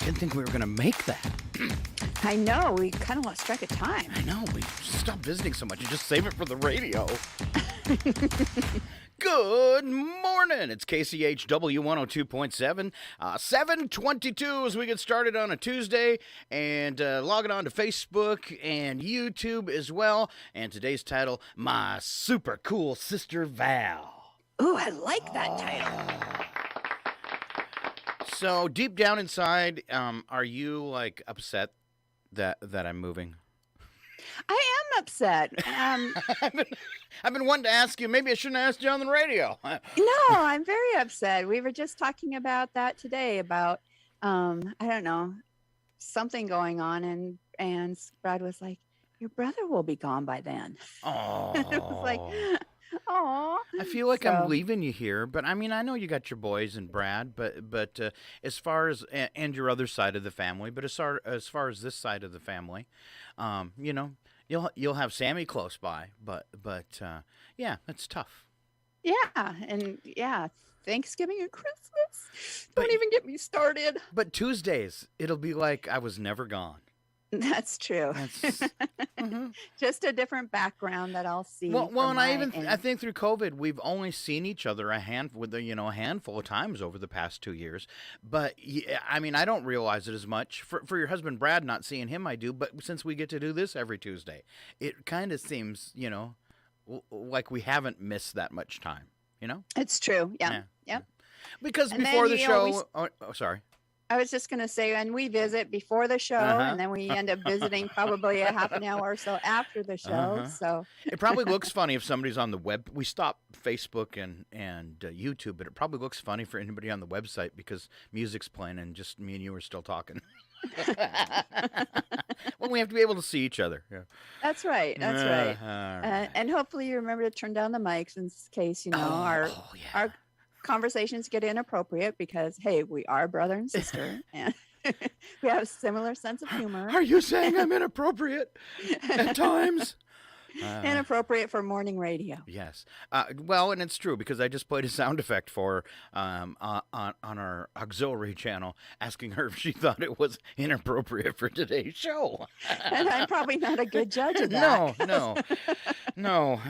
Didn't think we were going to make that. I know. We kind of lost track of time. I know. We stopped visiting so much and just save it for the radio. Good morning. It's KCHW 102.7, 7:22 as we get started on a Tuesday, and logging on to Facebook and YouTube as well. And today's title, My Super Cool Sister Val. Ooh, I like that title. So deep down inside, are you like upset that I'm moving? I am upset. I've been wanting to ask you. Maybe I shouldn't have asked you on the radio. No, I'm very upset. We were just talking about that today. About I don't know, something going on, and Brad was like, "Your brother will be gone by then." Oh, It was like, oh. I feel like I'm leaving you here, but I mean, I know you got your boys and Brad, but as far as and your other side of the family, but as far as this side of the family, you know, you'll have Sammy close by, but yeah, it's tough. Yeah, and yeah, Thanksgiving and Christmas. Don't even get me started. But Tuesdays, it'll be like I was never gone. That's true. Just a different background that I'll see. Well, and I think through COVID, we've only seen each other a handful of times over the past 2 years. But I mean, I don't realize it as much. For your husband Brad, not seeing him, I do. But since we get to do this every Tuesday, it kind of seems, like we haven't missed that much time. It's true. Yeah. Because And before then the you show, always- sorry. I was just going to say, and we visit before the show, and then we end up visiting probably a half an hour or so after the show. So it probably looks funny if somebody's on the web. We stopped Facebook and YouTube, but it probably looks funny for anybody on the website because music's playing and just me and you are still talking. Well, we have to be able to see each other. Yeah. That's right. That's right. Right. And hopefully you remember to turn down the mics in case, our conversations get inappropriate because, hey, we are brother and sister and we have a similar sense of humor. Are you saying I'm inappropriate at times? Inappropriate for morning radio. Yes. Well, and it's true because I just played a sound effect for on our auxiliary channel asking her if she thought it was inappropriate for today's show. And I'm probably not a good judge of that. No.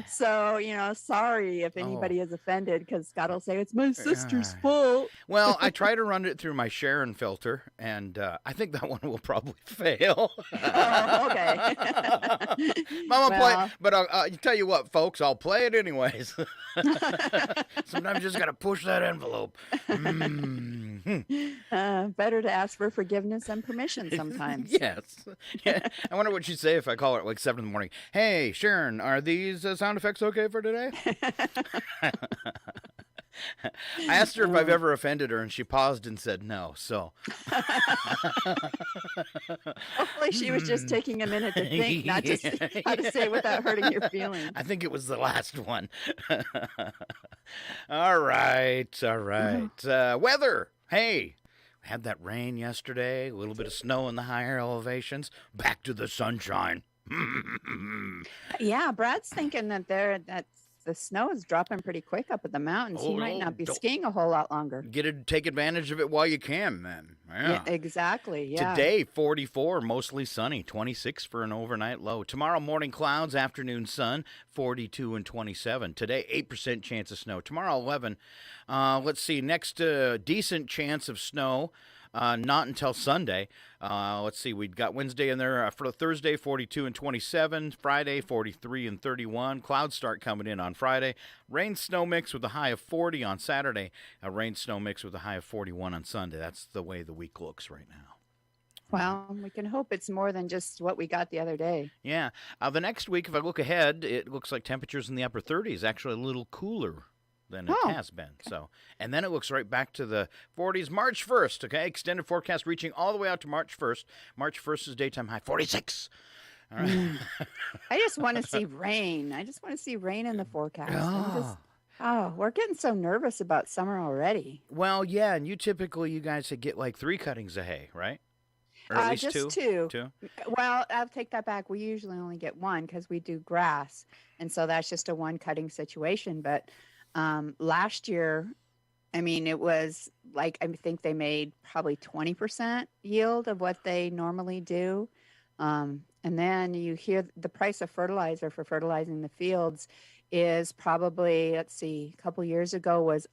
So, sorry if anybody is offended because Scott will say it's my sister's fault. Well, I try to run it through my Sharon filter, and I think that one will probably fail. Oh, okay. Mama, play, but I'll tell you what, folks, I'll play it anyways. Sometimes you just got to push that envelope. Better to ask for forgiveness and permission sometimes. Yes. Yeah. I wonder what she'd say if I call her at like 7 in the morning. Hey, Sharon, are these sound effects okay for today? I asked her if I've ever offended her, and she paused and said no, so. Hopefully she was just taking a minute to think, not just how to say it without hurting your feelings. I think it was the last one. All right. Weather. Hey, we had that rain yesterday, a little bit of snow in the higher elevations. Back to the sunshine. Yeah, Brad's thinking that the snow is dropping pretty quick up at the mountains. He might not be skiing a whole lot longer. Take advantage of it while you can, then. Yeah, exactly. Yeah. Today, 44, mostly sunny, 26 for an overnight low. Tomorrow, morning clouds, afternoon sun, 42 and 27. Today, 8% chance of snow. Tomorrow, 11. Let's see, next decent chance of snow. Not until Sunday. Let's see, we've got Wednesday in there for Thursday, 42 and 27. Friday, 43 and 31. Clouds start coming in on Friday. Rain snow mix with a high of 40 on Saturday. A rain snow mix with a high of 41 on Sunday. That's the way the week looks right now. Well, we can hope it's more than just what we got the other day. Yeah. The next week, if I look ahead, it looks like temperatures in the upper 30s, actually a little cooler than it has been. Okay. So, and then it looks right back to the 40s March 1st, okay? Extended forecast reaching all the way out to March 1st. March 1st is daytime high 46. All right. I just want to see rain. I just want to see rain in the forecast. We're getting so nervous about summer already. Well, yeah, and you guys get like 3 cuttings of hay, right? Or at least just two. Well, I'll take that back. We usually only get 1 because we do grass. And so that's just a 1 cutting situation. But last year I mean, it was like, I think they made probably 20% yield of what they normally do. And then you hear the price of fertilizer for fertilizing the fields is probably, let's see, a couple years ago was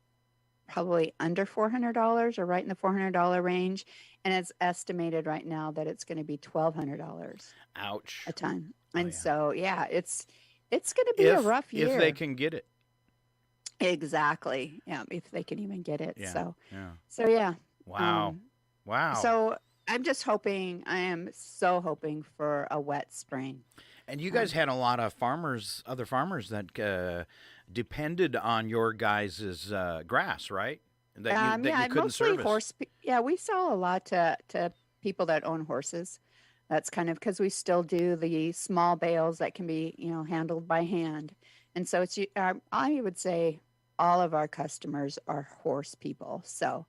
probably under $400 or right in the $400 range. And it's estimated right now that it's going to be $1,200 Ouch. a ton. Oh, And yeah. so, yeah, it's going to be a rough year. If they can get it. Exactly. Yeah, if they can even get it. Yeah. So yeah. Wow. Wow. So I'm just hoping, I am so hoping for a wet spring. And you guys had a lot of other farmers that depended on your guys' grass, right? That you couldn't mostly service. Yeah, we sell a lot to people that own horses. That's kind of because we still do the small bales that can be, handled by hand. And so I would say all of our customers are horse people. So,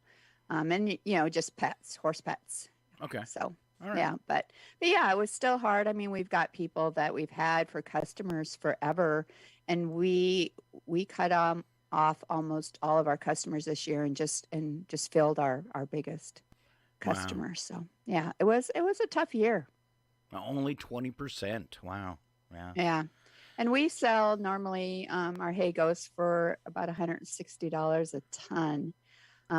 and just pets, horse pets. Okay. So, All right. yeah, but yeah, it was still hard. I mean, we've got people that we've had for customers forever, and we cut off almost all of our customers this year, and just filled our biggest customers. So yeah, it was a tough year. Only 20%. Wow. Yeah. Yeah. And we sell normally, our hay goes for about $160 a ton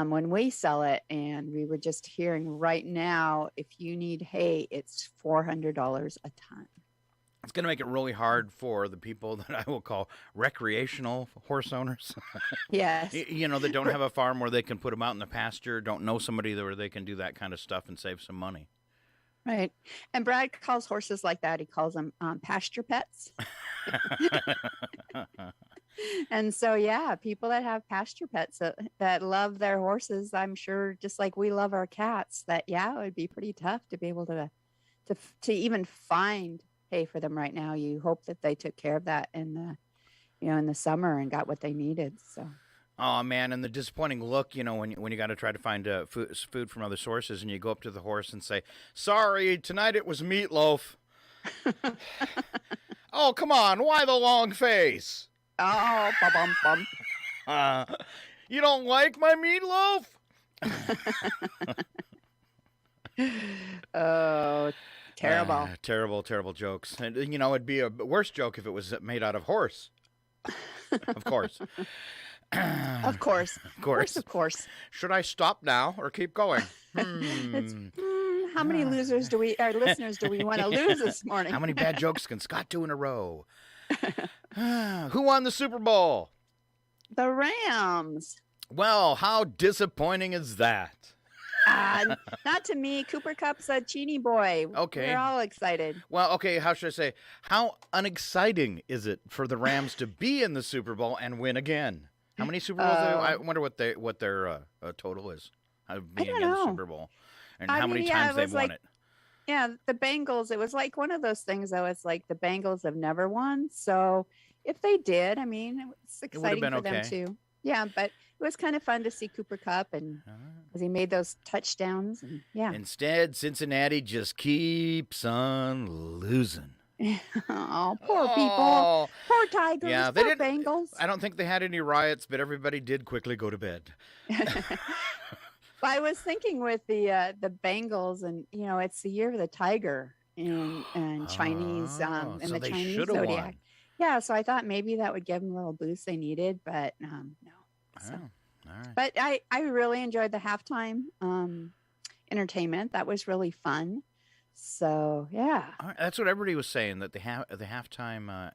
when we sell it. And we were just hearing right now, if you need hay, it's $400 a ton. It's going to make it really hard for the people that I will call recreational horse owners. Yes. That don't have a farm where they can put them out in the pasture, don't know somebody where they can do that kind of stuff and save some money. Right. And Brad calls horses like that. He calls them pasture pets. And so, yeah, people that have pasture pets that love their horses, I'm sure, just like we love our cats, that, yeah, it would be pretty tough to be able to even find hay for them right now. You hope that they took care of that in the summer and got what they needed. So. Oh, man, and the disappointing look, when you got to try to find food from other sources, and you go up to the horse and say, "Sorry, tonight it was meatloaf." Oh, come on, why the long face? Oh, bum bum. You don't like my meatloaf? Oh, terrible. Terrible jokes. And, it'd be a worse joke if it was made out of horse. Of course. Of course. Of course. Should I stop now or keep going? How many listeners do we want to lose this morning? How many bad jokes can Scott do in a row? Who won the Super Bowl? The Rams. Well, how disappointing is that? Not to me. Cooper Cup's a Cheney boy. Okay. We're all excited. Well, okay, how should I say? How unexciting is it for the Rams to be in the Super Bowl and win again? How many Super Bowls? I wonder what their total is. Being in the Super Bowl, and how many times they've won it. Yeah, the Bengals. It was like one of those things, though. It's like the Bengals have never won, so if they did, I mean, it's exciting for them too. Yeah, but it was kind of fun to see Cooper Cup and as he made those touchdowns. And yeah. Instead, Cincinnati just keeps on losing. Oh, poor people. Poor Tigers. Yeah, poor Bengals. I don't think they had any riots, but everybody did quickly go to bed. I was thinking with the Bengals, and it's the year of the tiger and Chinese and so the they Chinese should've zodiac. won. Yeah, so I thought maybe that would give them a little boost they needed, but no. So. All right. But I really enjoyed the halftime entertainment. That was really fun. So yeah, that's what everybody was saying, that the halftime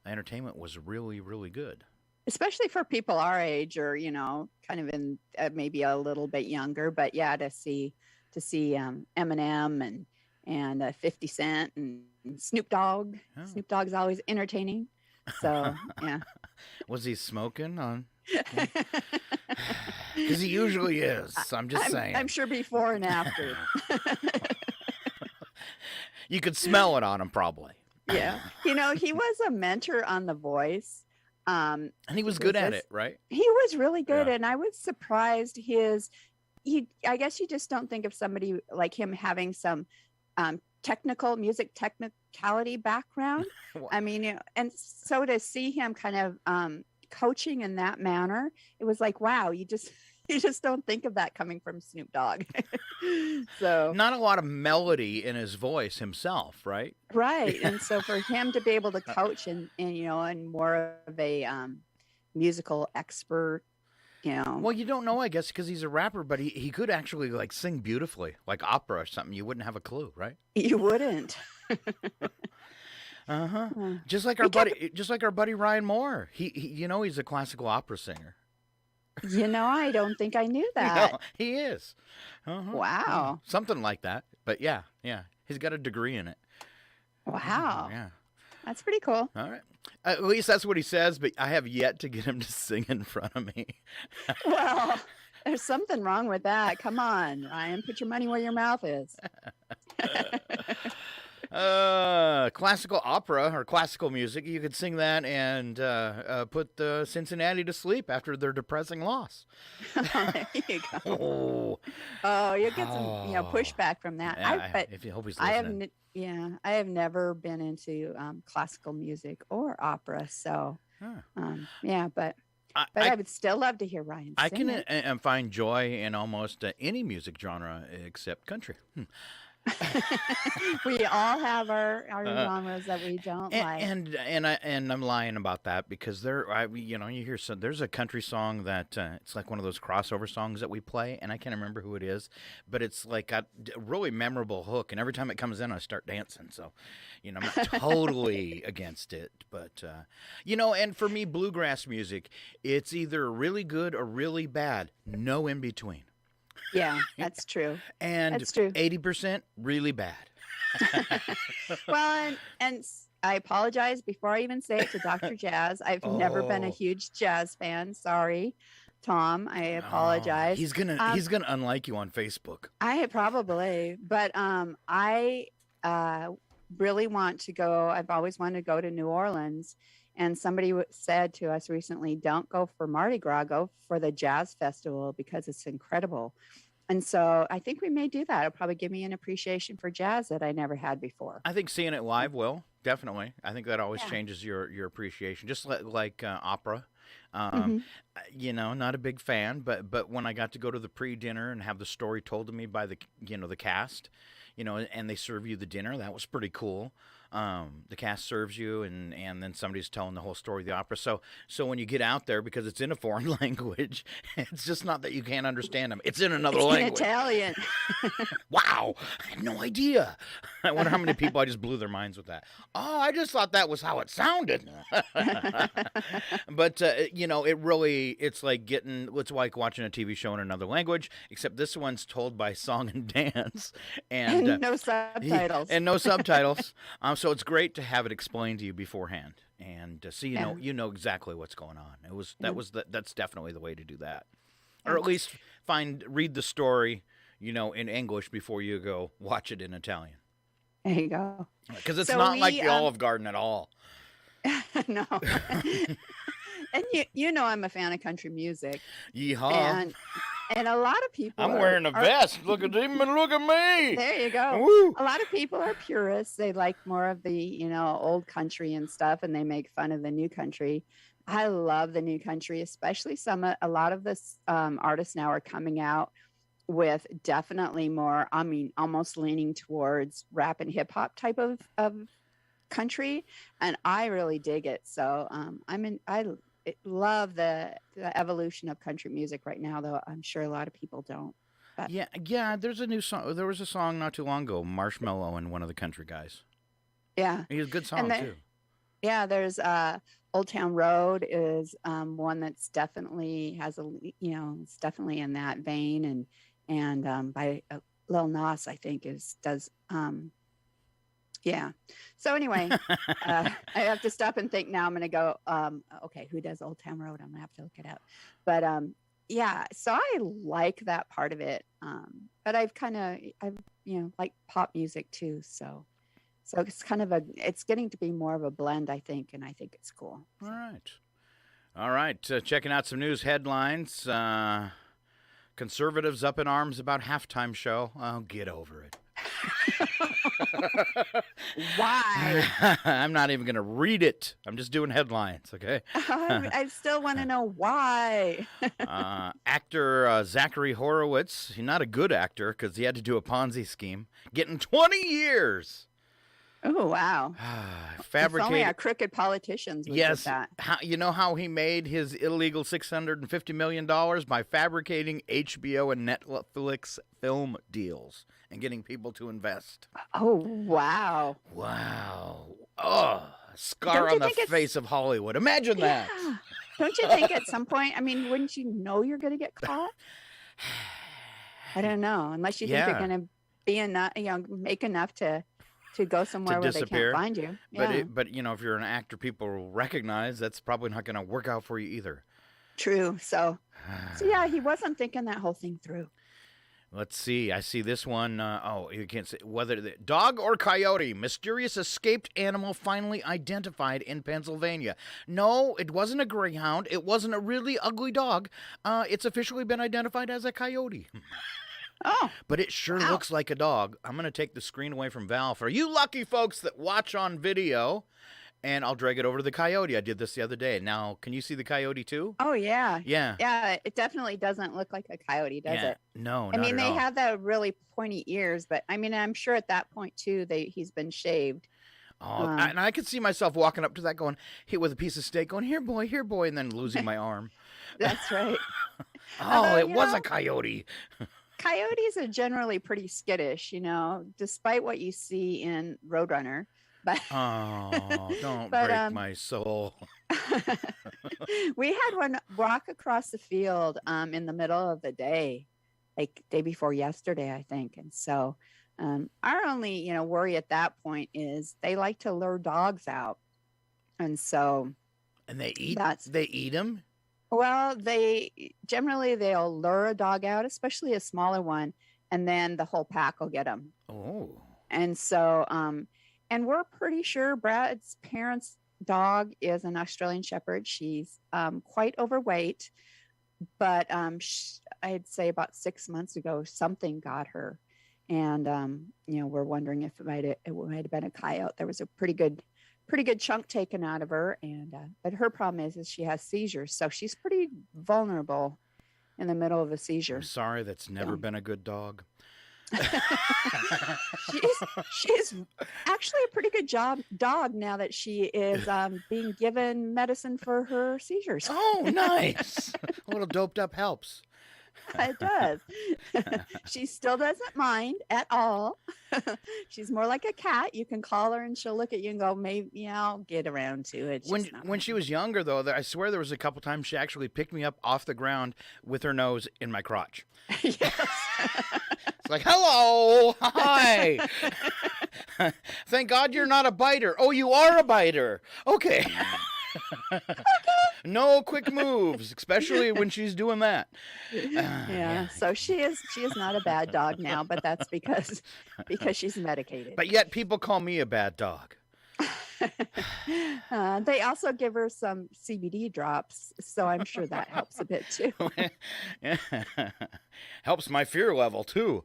entertainment was really, really good, especially for people our age or kind of in maybe a little bit younger. But yeah, to see Eminem and 50 Cent and Snoop Dogg. Oh. Snoop Dogg's always entertaining. So yeah. Was he smoking on? Because he usually is. I'm saying. I'm sure before and after. You could smell it on him, probably. Yeah. He was a mentor on The Voice. And he was good at it, right? He was really good. Yeah. And I was surprised I guess you just don't think of somebody like him having some music technicality background. I mean, and so to see him kind of coaching in that manner, it was like, wow, you just you just don't think of that coming from Snoop Dogg. So Not a lot of melody in his voice himself, right? right, and so for him to be able to coach and you know, and more of a musical expert, you know, Well, you don't know, I guess, because he's a rapper, but he could actually like sing beautifully, like opera or something. You wouldn't have a clue, right? you wouldn't. Uh-huh. Uh, Just like our buddy Ryan Moore. He you know, he's a classical opera singer. you know, I don't think I knew No, that. he is. Uh-huh. Wow. Something like that. But yeah, he's got a degree in it. Wow. Yeah. That's pretty cool. All right. At least that's what he says, but I have yet to get him to sing in front of me. Well, there's something wrong with that. Come on, Ryan, put your money where your mouth is. Classical opera or classical music, you could sing that and put Cincinnati to sleep after their depressing loss. There you go. Oh, Oh, you'll get some, you know, pushback from that. But if you hope he's I have, listening. I have never been into classical music or opera. So, Huh. yeah, but I, I would still love to hear Ryan I sing can it. find joy in almost any music genre except country. We all have our genres that we don't like. And I'm lying about that because you hear there's a country song that it's like one of those crossover songs that we play, and I can't remember who it is, but it's like got a really memorable hook, and every time it comes in I start dancing. So, I'm not totally against it, but and for me, bluegrass music, it's either really good or really bad, no in between. Yeah, that's true. And That's true. 80% really bad. Well, and I apologize before I even say it to Dr. Jazz. I've never been a Oh. huge jazz fan. Sorry, Tom. I apologize. He's gonna unlike you on Facebook. I probably, but I really want to go. I've always wanted to go to New Orleans, and somebody said to us recently, "Don't go for Mardi Gras, go for the Jazz Festival because it's incredible." And so I think we may do that. It'll probably give me an appreciation for jazz that I never had before. I think seeing it live will definitely. I think that always Yeah. changes your appreciation, just like opera. hmm Not a big fan, but when I got to go to the pre-dinner and have the story told to me by the cast, and they serve you the dinner, that was pretty cool. The cast serves you, and then somebody's telling the whole story of the opera. So when you get out there, because it's in a foreign language, it's just not that you can't understand them. It's in another In language. Italian. Wow, I had no idea. I wonder how many people I just blew their minds with that. Oh, I just thought that was how it sounded. But it's like watching a TV show in another language, except this one's told by song and dance, and And no subtitles. and no subtitles. So it's great to have it explained to you beforehand, and so Yeah. you know exactly what's going on. That's definitely the way to do that, or Yeah. at least read the story, in English before you go watch it in Italian, There you go. because it's So not like we, the Olive Garden at all. No. And you know I'm a fan of country music, Yeehaw! and a lot of people I'm are, wearing a are vest. Look at him and look at me. there you go. Woo! A lot of people are purists. They like more of the old country and stuff, and they make fun of the new country. I love the new country, especially a lot of the artists now are coming out with definitely more, I mean, almost leaning towards rap and hip hop type of country, and I really dig it. So I love the evolution of country music right now, though I'm sure a lot of people don't. But Yeah. There's a new song. There was a song not too long ago, Marshmello and one of the country guys. yeah, He has a good song and too. yeah, there's Old Town Road is one that's definitely has it's definitely in that vein, and by Lil Nas, I think does. Yeah. So anyway, I have to stop and think now. I'm going to go, okay, who does Old Town Road? I'm going to have to look it up. But yeah, so I like that part of it. But I've like pop music too. So it's it's getting to be more of a blend, I think. And I think it's cool. All right. Checking out some news headlines. Conservatives up in arms about halftime show. Oh, get over it. Why? I'm not even going to read it. I'm just doing headlines, okay? I still want to know why. Actor Zachary Horowitz, he's not a good actor because he had to do a Ponzi scheme, getting 20 years. Oh, wow. If only our crooked politicians would get that. You know how he made his illegal $650 million? By fabricating HBO and Netflix film deals and getting people to invest. Oh, wow. Wow. Oh, scar on the face of Hollywood. Imagine that. Don't you think at some point, I mean, wouldn't you know you're going to get caught? I don't know. Unless you think you're going to be enough, make enough to go somewhere where they can't find you. Yeah. But if you're an actor, people will recognize that's probably not going to work out for you either. True. So yeah, he wasn't thinking that whole thing through. Let's see. I see this one. You can't say whether the dog or coyote. Mysterious escaped animal finally identified in Pennsylvania. No, it wasn't a greyhound. It wasn't a really ugly dog. It's officially been identified as a coyote. Oh, but it sure looks like a dog. I'm going to take the screen away from Val for you lucky folks that watch on video, and I'll drag it over to the coyote. I did this the other day. Now, can you see the coyote too? Oh, yeah. Yeah. Yeah, it definitely doesn't look like a coyote, does it? No, I mean, not at all. they have the really pointy ears, but I mean, I'm sure at that point too, he's been shaved. Oh, and I could see myself walking up to that going, hit with a piece of steak, going, here, boy, and then losing my arm. That's right. It was a coyote. Coyotes are generally pretty skittish, despite what you see in Roadrunner. But don't break my soul. We had one walk across the field in the middle of the day, like day before yesterday, I think. And so our only, worry at that point is they like to lure dogs out. And so. And they eat them? Well, they'll lure a dog out, especially a smaller one, and then the whole pack will get them. Oh. And so, and we're pretty sure Brad's parents' dog is an Australian Shepherd. She's quite overweight, but I'd say about 6 months ago, something got her. And, we're wondering if it might have been a coyote. There was a pretty good chunk taken out of her, and but her problem is she has seizures, so she's pretty vulnerable in the middle of a seizure. I'm sorry, that's never been a good dog. she's actually a pretty good dog now that she is being given medicine for her seizures. Oh, nice. A little doped up helps. It does. She still doesn't mind at all. She's more like a cat. You can call her and she'll look at you and go, maybe I'll get around to it. When she was younger, though, I swear there was a couple times she actually picked me up off the ground with her nose in my crotch. Yes. It's like, hello, hi. Thank God you're not a biter. Oh, you are a biter. Okay. No quick moves, especially when she's doing that. Yeah. So she is not a bad dog now, but that's because she's medicated. But yet people call me a bad dog. They also give her some CBD drops, so I'm sure that helps a bit too. Helps my fear level too.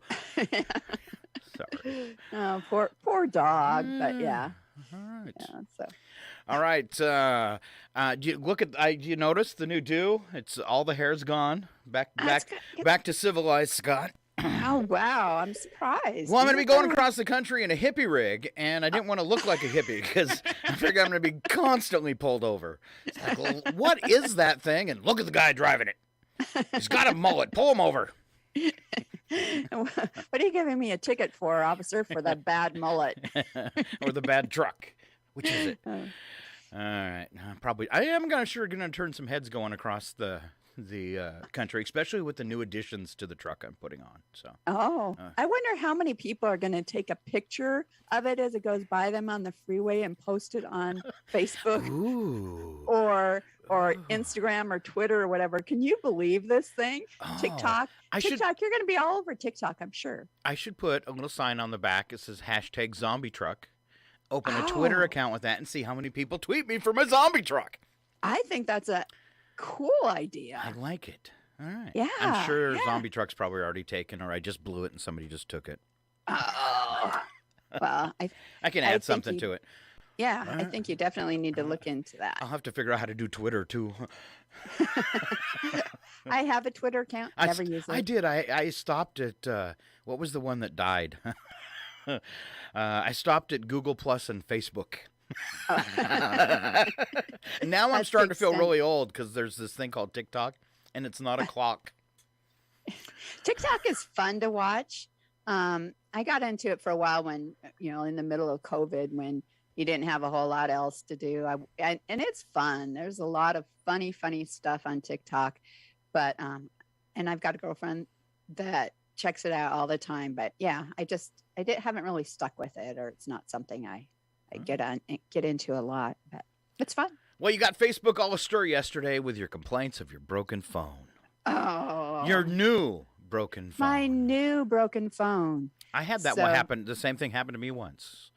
Sorry. Oh, poor dog, but yeah. All right. Yeah, so. All right. Do you notice the new do? It's all the hair's gone. Back to civilized Scott. Oh, wow. I'm surprised. Well, I'm going to be going across the country in a hippie rig, and I didn't want to look like a hippie because I figured I'm going to be constantly pulled over. It's like, well, what is that thing? And look at the guy driving it. He's got a mullet. Pull him over. What are you giving me a ticket for, officer, for that bad mullet? Or the bad truck? Which is it? All right. Probably. I am going to turn some heads going across the country, especially with the new additions to the truck I'm putting on. So. I wonder how many people are going to take a picture of it as it goes by them on the freeway and post it on Facebook. Ooh. or Instagram or Twitter or whatever. Can you believe this thing? TikTok. You're going to be all over TikTok, I'm sure. I should put a little sign on the back that says #ZombieTruck. Open a Twitter account with that and see how many people tweet me for my zombie truck. I think that's a cool idea. I like it. All right. Yeah. I'm sure Zombie Truck's probably already taken, or I just blew it and somebody just took it. Oh. Well, I can I add think something to it. yeah, I think you definitely need to look into that. I'll have to figure out how to do Twitter too. I have a Twitter account, never use I it. did. I stopped at what was the one that died? I stopped at Google Plus and Facebook. Now I'm That's the starting to feel extent. really old because there's this thing called TikTok, and it's not a clock. TikTok is fun to watch. I got into it for a while when, in the middle of COVID, when you didn't have a whole lot else to do. And it's fun. There's a lot of funny stuff on TikTok. But, and I've got a girlfriend that checks it out all the time. But yeah, haven't really stuck with it, or it's not something I get into a lot. But it's fun. Well, you got Facebook all astir yesterday with your complaints of your broken phone. Oh, Your new broken phone. my new broken phone. I had that So- one happen. The same thing happened to me once.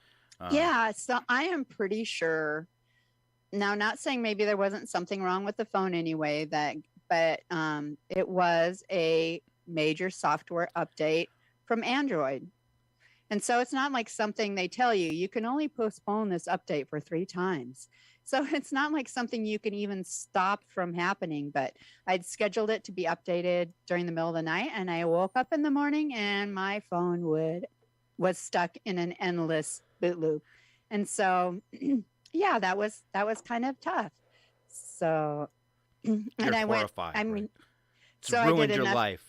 Yeah, so I am pretty sure. Now, not saying maybe there wasn't something wrong with the phone anyway, but it was a major software update from Android. And so it's not like something they tell you, you can only postpone this update for 3 times. So it's not like something you can even stop from happening, but I'd scheduled it to be updated during the middle of the night, and I woke up in the morning and my phone was stuck in an endless boot loop. And so yeah, that was kind of tough. So You're and I went horrified. I mean right? It's so I ruined did your enough- life.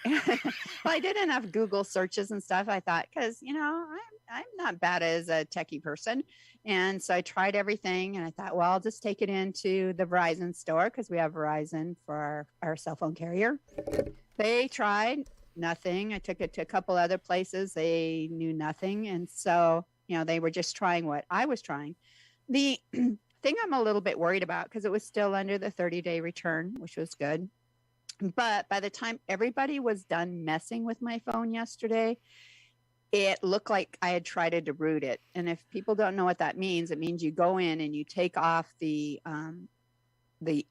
well, I did enough Google searches and stuff. I thought, because I'm not bad as a techie person, and so I tried everything, and I thought, well, I'll just take it into the Verizon store because we have Verizon for our cell phone carrier. They tried nothing. I took it to a couple other places. They knew nothing, and so they were just trying what I was trying. The thing I'm a little bit worried about, because it was still under the 30-day return, which was good. But by the time everybody was done messing with my phone yesterday, it looked like I had tried to root it. And if people don't know what that means, it means you go in and you take off the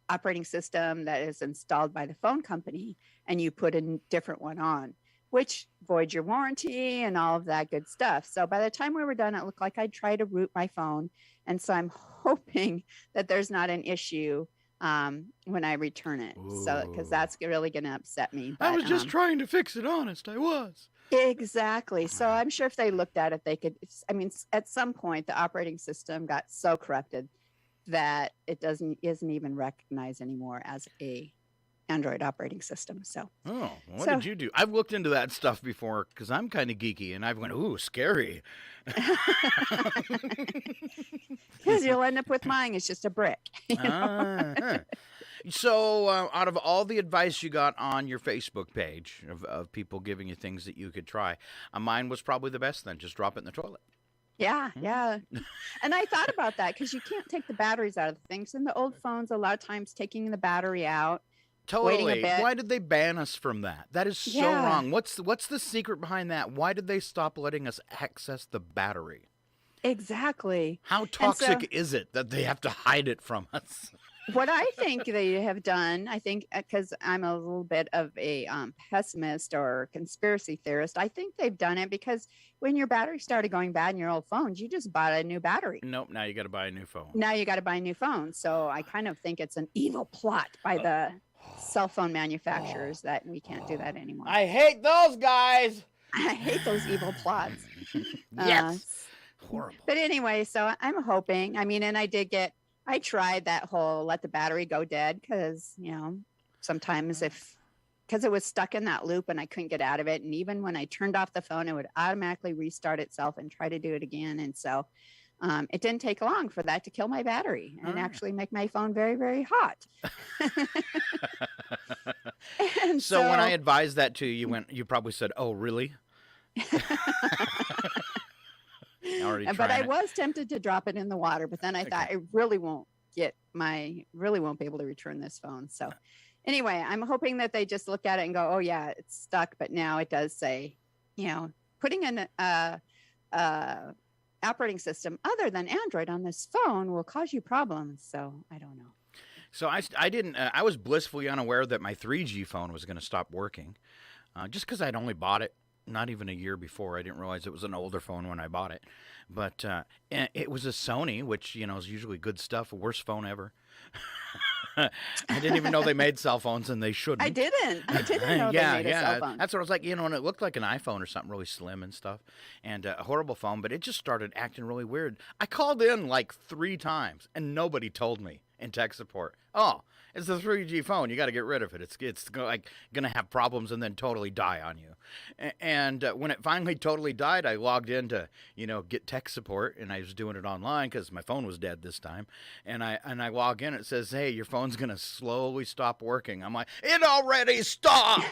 operating system that is installed by the phone company and you put a different one on, which voids your warranty and all of that good stuff. So by the time we were done, it looked like I'd tried to root my phone. And so I'm hoping that there's not an issue when I return it. So, because that's really going to upset me. But, I was just trying to fix it, honest. I was. Exactly. So I'm sure if they looked at it, they could. I mean, at some point, the operating system got so corrupted that it isn't even recognized anymore as a Android operating system. So. Oh, what did you do? I've looked into that stuff before because I'm kind of geeky, and I've went, ooh, scary. Because you'll end up with mine. It's just a brick. So, out of all the advice you got on your Facebook page of people giving you things that you could try, mine was probably the best then. Just drop it in the toilet. Yeah. And I thought about that because you can't take the batteries out of the things. In the old phones, a lot of times taking the battery out. Waiting a Totally. bit. Why did they ban us from that? That is so Yeah. wrong. What's the secret behind that? Why did they stop letting us access the battery? Exactly. How toxic is it that they have to hide it from us? What I think they have done, I think, because I'm a little bit of a pessimist or conspiracy theorist, I think they've done it because when your battery started going bad in your old phones, you just bought a new battery. Nope, now you got to buy a new phone. Now you got to buy a new phone. So I kind of think it's an evil plot by the cell phone manufacturers that we can't do that anymore. I hate those guys. I hate those evil plots. Yes. Horrible. But anyway, so I'm hoping, and I tried that whole let the battery go dead because, sometimes because it was stuck in that loop and I couldn't get out of it. And even when I turned off the phone, it would automatically restart itself and try to do it again. And so it didn't take long for that to kill my battery and actually make my phone very, very hot. And So when I advised that to you, you probably said, "Oh, really?" But I was tempted to drop it in the water, but then I thought I really won't be able to return this phone. So anyway, I'm hoping that they just look at it and go, oh yeah, it's stuck. But now it does say, putting an operating system other than Android on this phone will cause you problems. So I don't know. So I didn't, I was blissfully unaware that my 3G phone was going to stop working just because I'd only bought it. not even a year before. I didn't realize it was an older phone when I bought it. But it was a Sony, which, is usually good stuff. Worst phone ever. I didn't even know they made cell phones, and they shouldn't. I didn't know they made a cell phone. That's what I was like, and it looked like an iPhone or something really slim and stuff, and a horrible phone, but it just started acting really weird. I called in like 3 times, and nobody told me in tech support. Oh, it's a 3G phone. You got to get rid of it. It's like going to have problems and then totally die on you. And when it finally totally died, I logged in to, get tech support, and I was doing it online because my phone was dead this time. And I log in, it says, hey, your phone's going to slowly stop working. I'm like, it already stopped.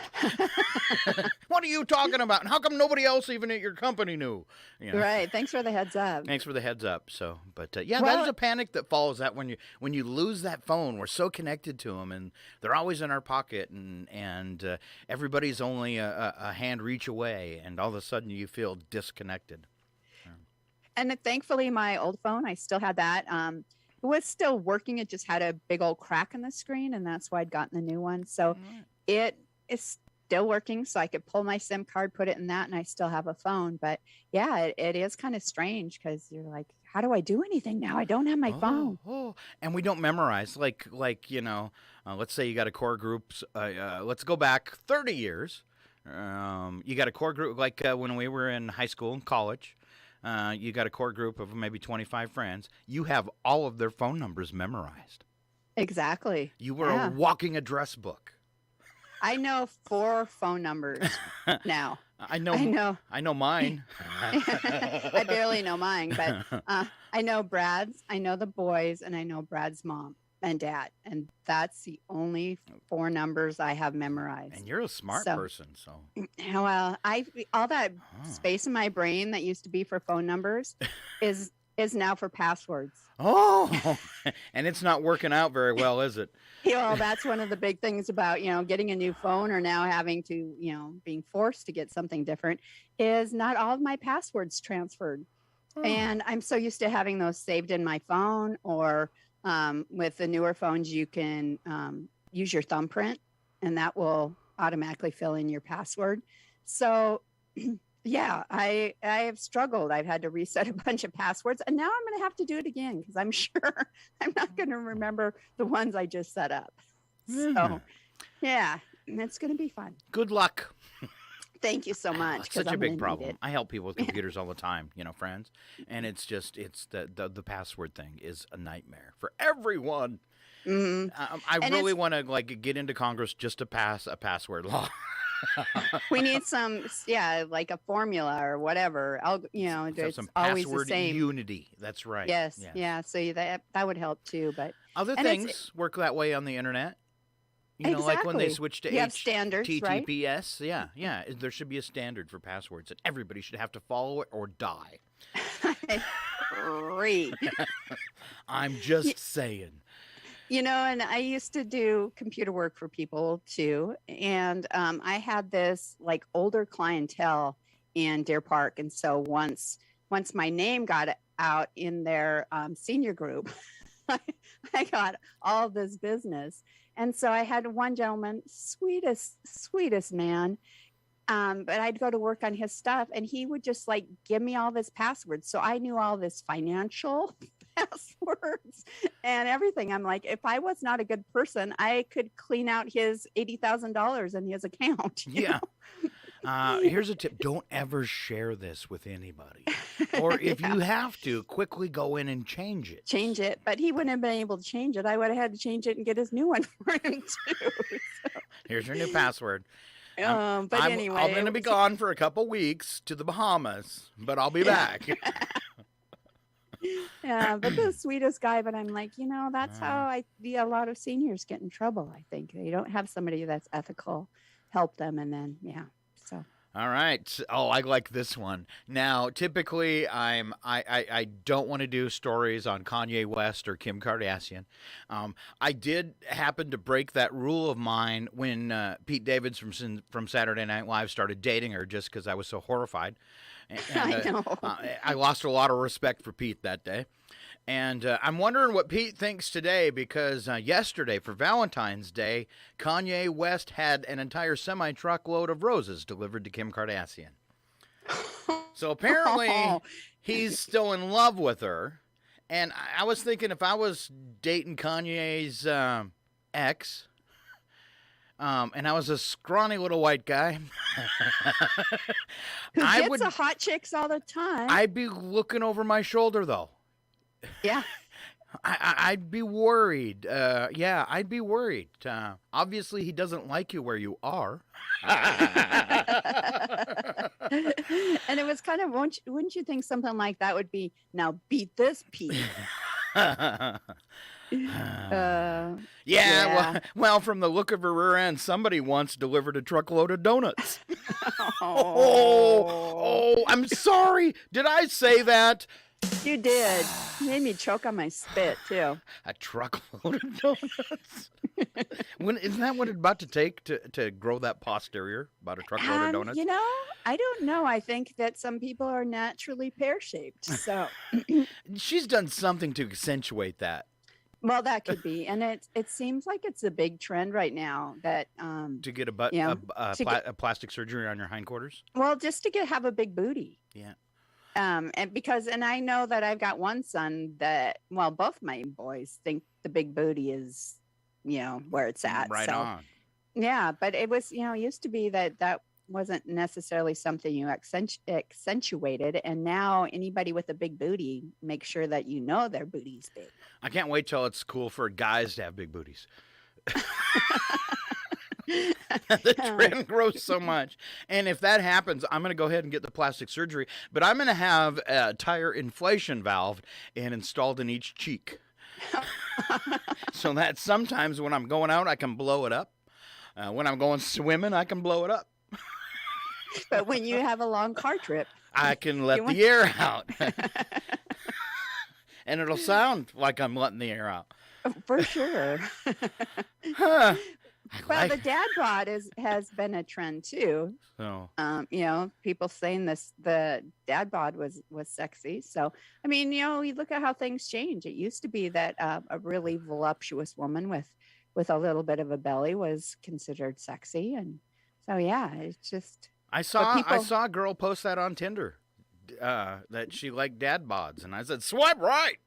What are you talking about? And how come nobody else even at your company knew? Right. Thanks for the heads up. Thanks for the heads up. So, but that is a panic that follows that when you lose that phone. We're so connected to them, and they're always in our pocket, and everybody's only a hand reach away, and all of a sudden you feel disconnected. And thankfully, my old phone, I still had that. It was still working. It just had a big old crack in the screen, and that's why I'd gotten the new one. So it is still working, so I could pull my SIM card, put it in that, and I still have a phone. But yeah, it is kind of strange because you're like, how do I do anything now? I don't have my phone. And we don't memorize. Like let's say you got a core group. Let's go back 30 years. You got a core group like when we were in high school and college. You got a core group of maybe 25 friends. You have all of their phone numbers memorized. Exactly. You were a walking address book. I know 4 phone numbers now. I know mine. I barely know mine, but I know Brad's, I know the boys, and I know Brad's mom and dad. And that's the only 4 numbers I have memorized. And you're a smart person, so. Well, all that space in my brain that used to be for phone numbers is now for passwords. Oh, and it's not working out very well, is it? Well, that's one of the big things about, getting a new phone or now having to, being forced to get something different is not all of my passwords transferred. And I'm so used to having those saved in my phone, or with the newer phones, you can use your thumbprint and that will automatically fill in your password. So yeah, I have struggled. I've had to reset a bunch of passwords, and now I'm going to have to do it again because I'm sure I'm not going to remember the ones I just set up. So, yeah, it's going to be fun. Good luck. Thank you so much. It's such a big problem. I help people with computers all the time, friends, and it's the password thing is a nightmare for everyone. Mm-hmm. I really want to get into Congress just to pass a password law. We need some, like a formula or whatever. It's some always password the same. Unity. That's right. Yes. Yeah. So that would help too. But other things work that way on the internet. Like when they switch to HTTPS. Right? Yeah. There should be a standard for passwords, and everybody should have to follow it or die. Great. I'm just saying. And I used to do computer work for people too. And I had this older clientele in Deer Park. And so once my name got out in their senior group, I got all this business. And so I had one gentleman, sweetest man. But I'd go to work on his stuff and he would just give me all this passwords. So I knew all this financial passwords and everything. I'm like, if I was not a good person, I could clean out his $80,000 in his account. Yeah. Here's a tip. Don't ever share this with anybody. Or if you have to, quickly go in and change it. But he wouldn't have been able to change it. I would have had to change it and get his new one for him too. So. Here's your new password. But anyway. I'm going to be gone for a couple weeks to the Bahamas, but I'll be back. Yeah, but the sweetest guy. But I'm like, that's how a lot of seniors get in trouble. I think they don't have somebody that's ethical, help them, and then so. All right. Oh, I like this one. Now, typically, I don't want to do stories on Kanye West or Kim Kardashian. I did happen to break that rule of mine when Pete Davidson from Saturday Night Live started dating her, just because I was so horrified. And, I know. I lost a lot of respect for Pete that day. And I'm wondering what Pete thinks today, because yesterday for Valentine's Day, Kanye West had an entire semi-truck load of roses delivered to Kim Kardashian. So apparently he's still in love with her. And I was thinking if I was dating Kanye's ex, and I was a scrawny little white guy, Who gets the hot chicks all the time. I'd be looking over my shoulder, though. Yeah. I'd be worried. Yeah, I'd be worried. Obviously, he doesn't like you where you are. And it was kind of, wouldn't you think something like that would be, now beat this Pete? Yeah. Well, from the look of her rear end, somebody once delivered a truckload of donuts. Oh, I'm sorry. Did I say that? You did. You made me choke on my spit, too. A truckload of donuts. Isn't that what it's about to take to grow that posterior? About a truckload of donuts? You know, I don't know. I think that some people are naturally pear-shaped. So she's done something to accentuate that. Well, that could be, and it seems like it's a big trend right now that to get a plastic surgery on your hindquarters. Well, just to have a big booty. Yeah. And I know that I've got one son that, well, both my boys think the big booty is, where it's at. Right on. Yeah, but it was, used to be that wasn't necessarily something you accentuated, and now anybody with a big booty, make sure that their booty's big. I can't wait till it's cool for guys to have big booties. The trend grows so much. And if that happens, I'm going to go ahead and get the plastic surgery, but I'm going to have a tire inflation valve installed in each cheek. So that sometimes when I'm going out, I can blow it up. When I'm going swimming, I can blow it up. But when you have a long car trip, I can let the air out. And it'll sound like I'm letting the air out. For sure. Huh. Well, the dad bod has been a trend too. So, people saying the dad bod was sexy. So, I mean, you look at how things change. It used to be that a really voluptuous woman with a little bit of a belly was considered sexy, and so yeah, it's just. I saw a girl post that on Tinder, that she liked dad bods, and I said, swipe right.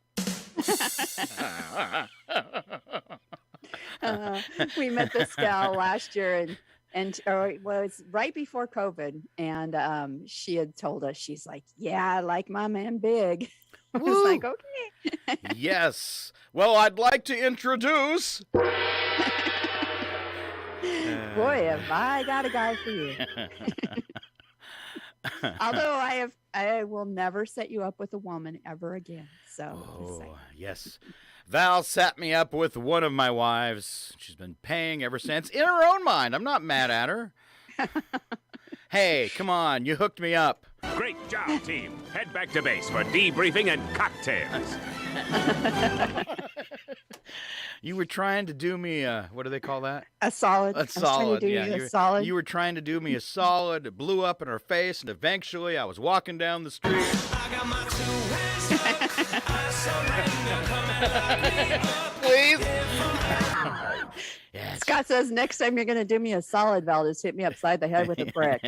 We met this gal last year, and it was right before COVID, and she had told us, she's like, yeah, I like my man big. I was like, okay. Yes. Well, I'd like to introduce. Boy, have I got a guy for you. Although I will never set you up with a woman ever again. So. Yes. Val set me up with one of my wives. She's been paying ever since, in her own mind. I'm not mad at her. Hey, come on, you hooked me up. Great job, team. Head back to base for debriefing and cocktails. You were trying to do me what do they call that? A solid. A solid, yeah. Solid. You were trying to do me a solid. It blew up in her face, and eventually I was walking down the street. I got my 2 hands up. I surrender. Please. Yes. Scott says, next time you're going to do me a solid, Val, just hit me upside the head with a brick.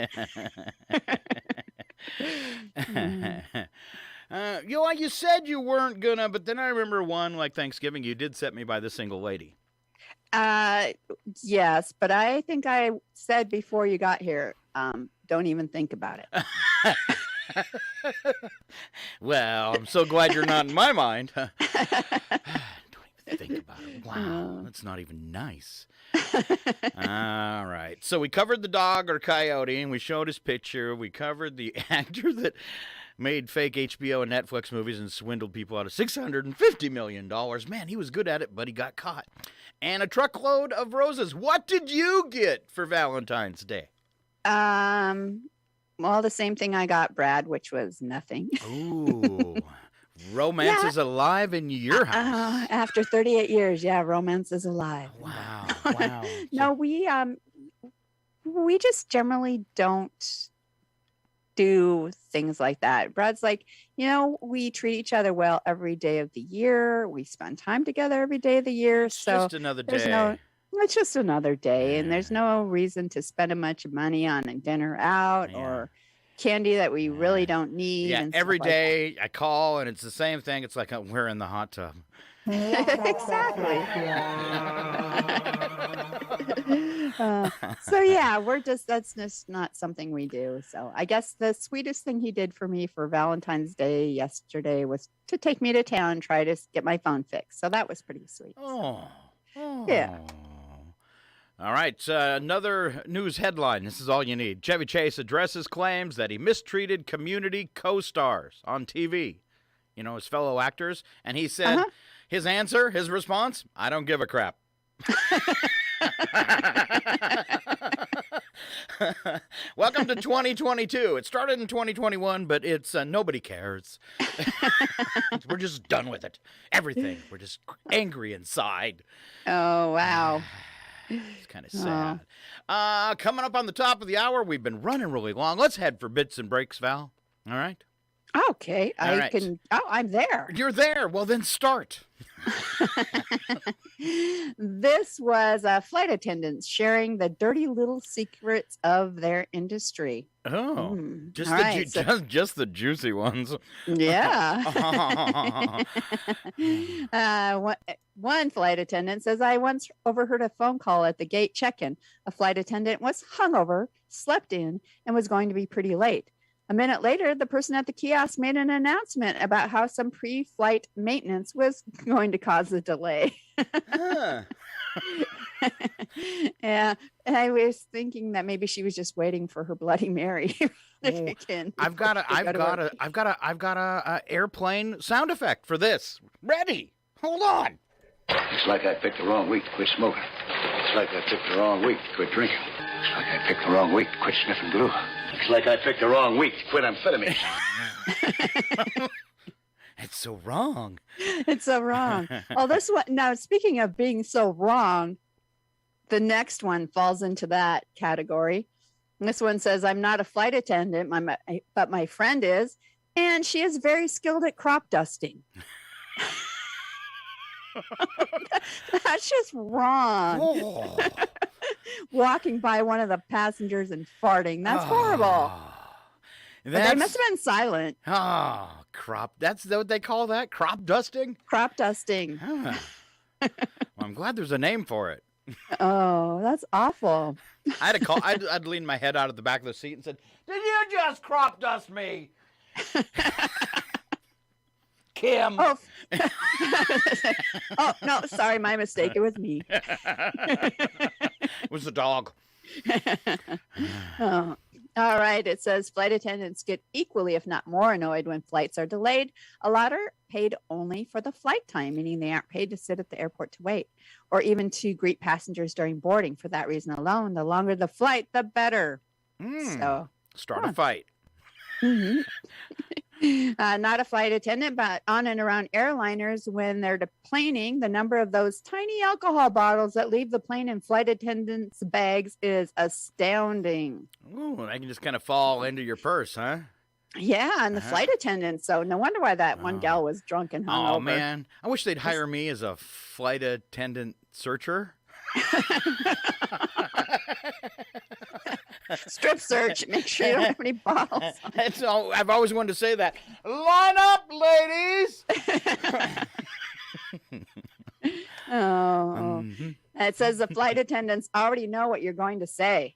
You said you weren't gonna, but then I remember one, like Thanksgiving, you did set me by the single lady. Yes, but I think I said before you got here, don't even think about it. Well, I'm so glad you're not in my mind. Don't even think about it. Wow, that's not even nice. All right. So we covered the dog or coyote, and we showed his picture. We covered the actor that made fake HBO and Netflix movies and swindled people out of $650 million. Man, he was good at it, but he got caught. And a truckload of roses. What did you get for Valentine's Day? Well, the same thing I got, Brad, which was nothing. Ooh. Romance is alive in your house. After 38 years, yeah, romance is alive. Wow. No, we just generally don't do things like that. Brad's like, we treat each other well every day of the year. We spend time together every day of the year. It's just another day. It's just another day, and there's no reason to spend a bunch of money on a dinner out or candy that we really don't need. Yeah, and stuff every like day I call and it's the same thing. It's like we're in the hot tub. that. Exactly. So yeah, that's just not something we do. So I guess the sweetest thing he did for me for Valentine's Day yesterday was to take me to town and try to get my phone fixed. So that was pretty sweet. Oh. Yeah. All right, another news headline. This is all you need. Chevy Chase addresses claims that he mistreated community co-stars on TV, his fellow actors. And he said his answer, his response, I don't give a crap. Welcome to 2022. It started in 2021, but it's nobody cares. We're just done with it. Everything. We're just angry inside. Oh, wow. It's kind of sad. Coming up on the top of the hour, we've been running really long. Let's head for bits and breaks, Val. All right? Okay. All right. I'm there. You're there. Well, then start. This was flight attendants sharing the dirty little secrets of their industry. Oh, just right, just the juicy ones. Yeah. One flight attendant says, I once overheard a phone call at the gate check-in. A flight attendant was hungover, slept in, and was going to be pretty late. A minute later, the person at the kiosk made an announcement about how some pre-flight maintenance was going to cause a delay. Yeah, and I was thinking that maybe she was just waiting for her Bloody Mary to kick in. I've got a airplane sound effect for this. Ready? Hold on. Looks like I picked the wrong week to quit smoking. Looks like I picked the wrong week to quit drinking. Looks like I picked the wrong week to quit sniffing glue. Looks like I picked the wrong week to quit amphetamines. It's so wrong. It's so wrong. Oh, this one. Now, speaking of being so wrong, the next one falls into that category. And this one says, I'm not a flight attendant, but my friend is, and she is very skilled at crop dusting. That's just wrong. Oh. Walking by one of the passengers and farting. That's horrible. But they must have been silent. Oh, crop. That's what they call that? Crop dusting? Crop dusting. Huh. Well, I'm glad there's a name for it. Oh, that's awful. I had to call. I'd lean my head out of the back of the seat and said, "Did you just crop dust me, Kim?" Oh. Oh, no, sorry, my mistake. It was me. It was the dog. Oh. All right. It says flight attendants get equally, if not more, annoyed when flights are delayed. A lot are paid only for the flight time, meaning they aren't paid to sit at the airport to wait, or even to greet passengers during boarding. For that reason alone, the longer the flight, the better. So start a fight. Mm-hmm. Not a flight attendant, but on and around airliners when they're deplaning, the number of those tiny alcohol bottles that leave the plane in flight attendants' bags is astounding. Ooh, they can just kind of fall into your purse, huh? Yeah, and the flight attendants. So no wonder why that one gal was drunk and hungover. Oh, man. I wish they'd hire me as a flight attendant searcher. Strip search. Make sure you don't have any bottles. I've always wanted to say that. Line up, ladies. It says the flight attendants already know what you're going to say.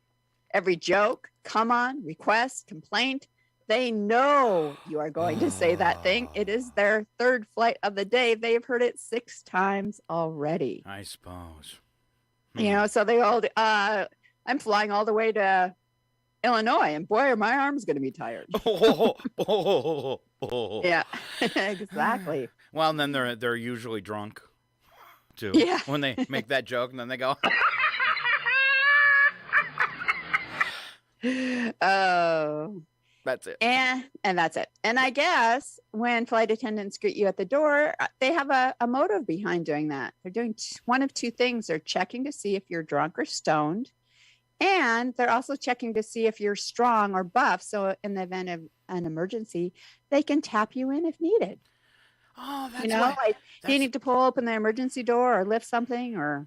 Every joke, come on, request, complaint, they know you are going to say that thing. It is their third flight of the day. They've heard it 6 times already. I suppose. So they all, I'm flying all the way to Illinois, and boy, are my arms going to be tired. Yeah, exactly. Well, and then they're usually drunk, too. Yeah. When they make that joke, and then they go... Oh. That's it. And that's it. And I guess when flight attendants greet you at the door, they have a motive behind doing that. They're doing one of 2 things. They're checking to see if you're drunk or stoned. And they're also checking to see if you're strong or buff. So in the event of an emergency, they can tap you in if needed. Oh, that's do you need to pull open the emergency door or lift something, or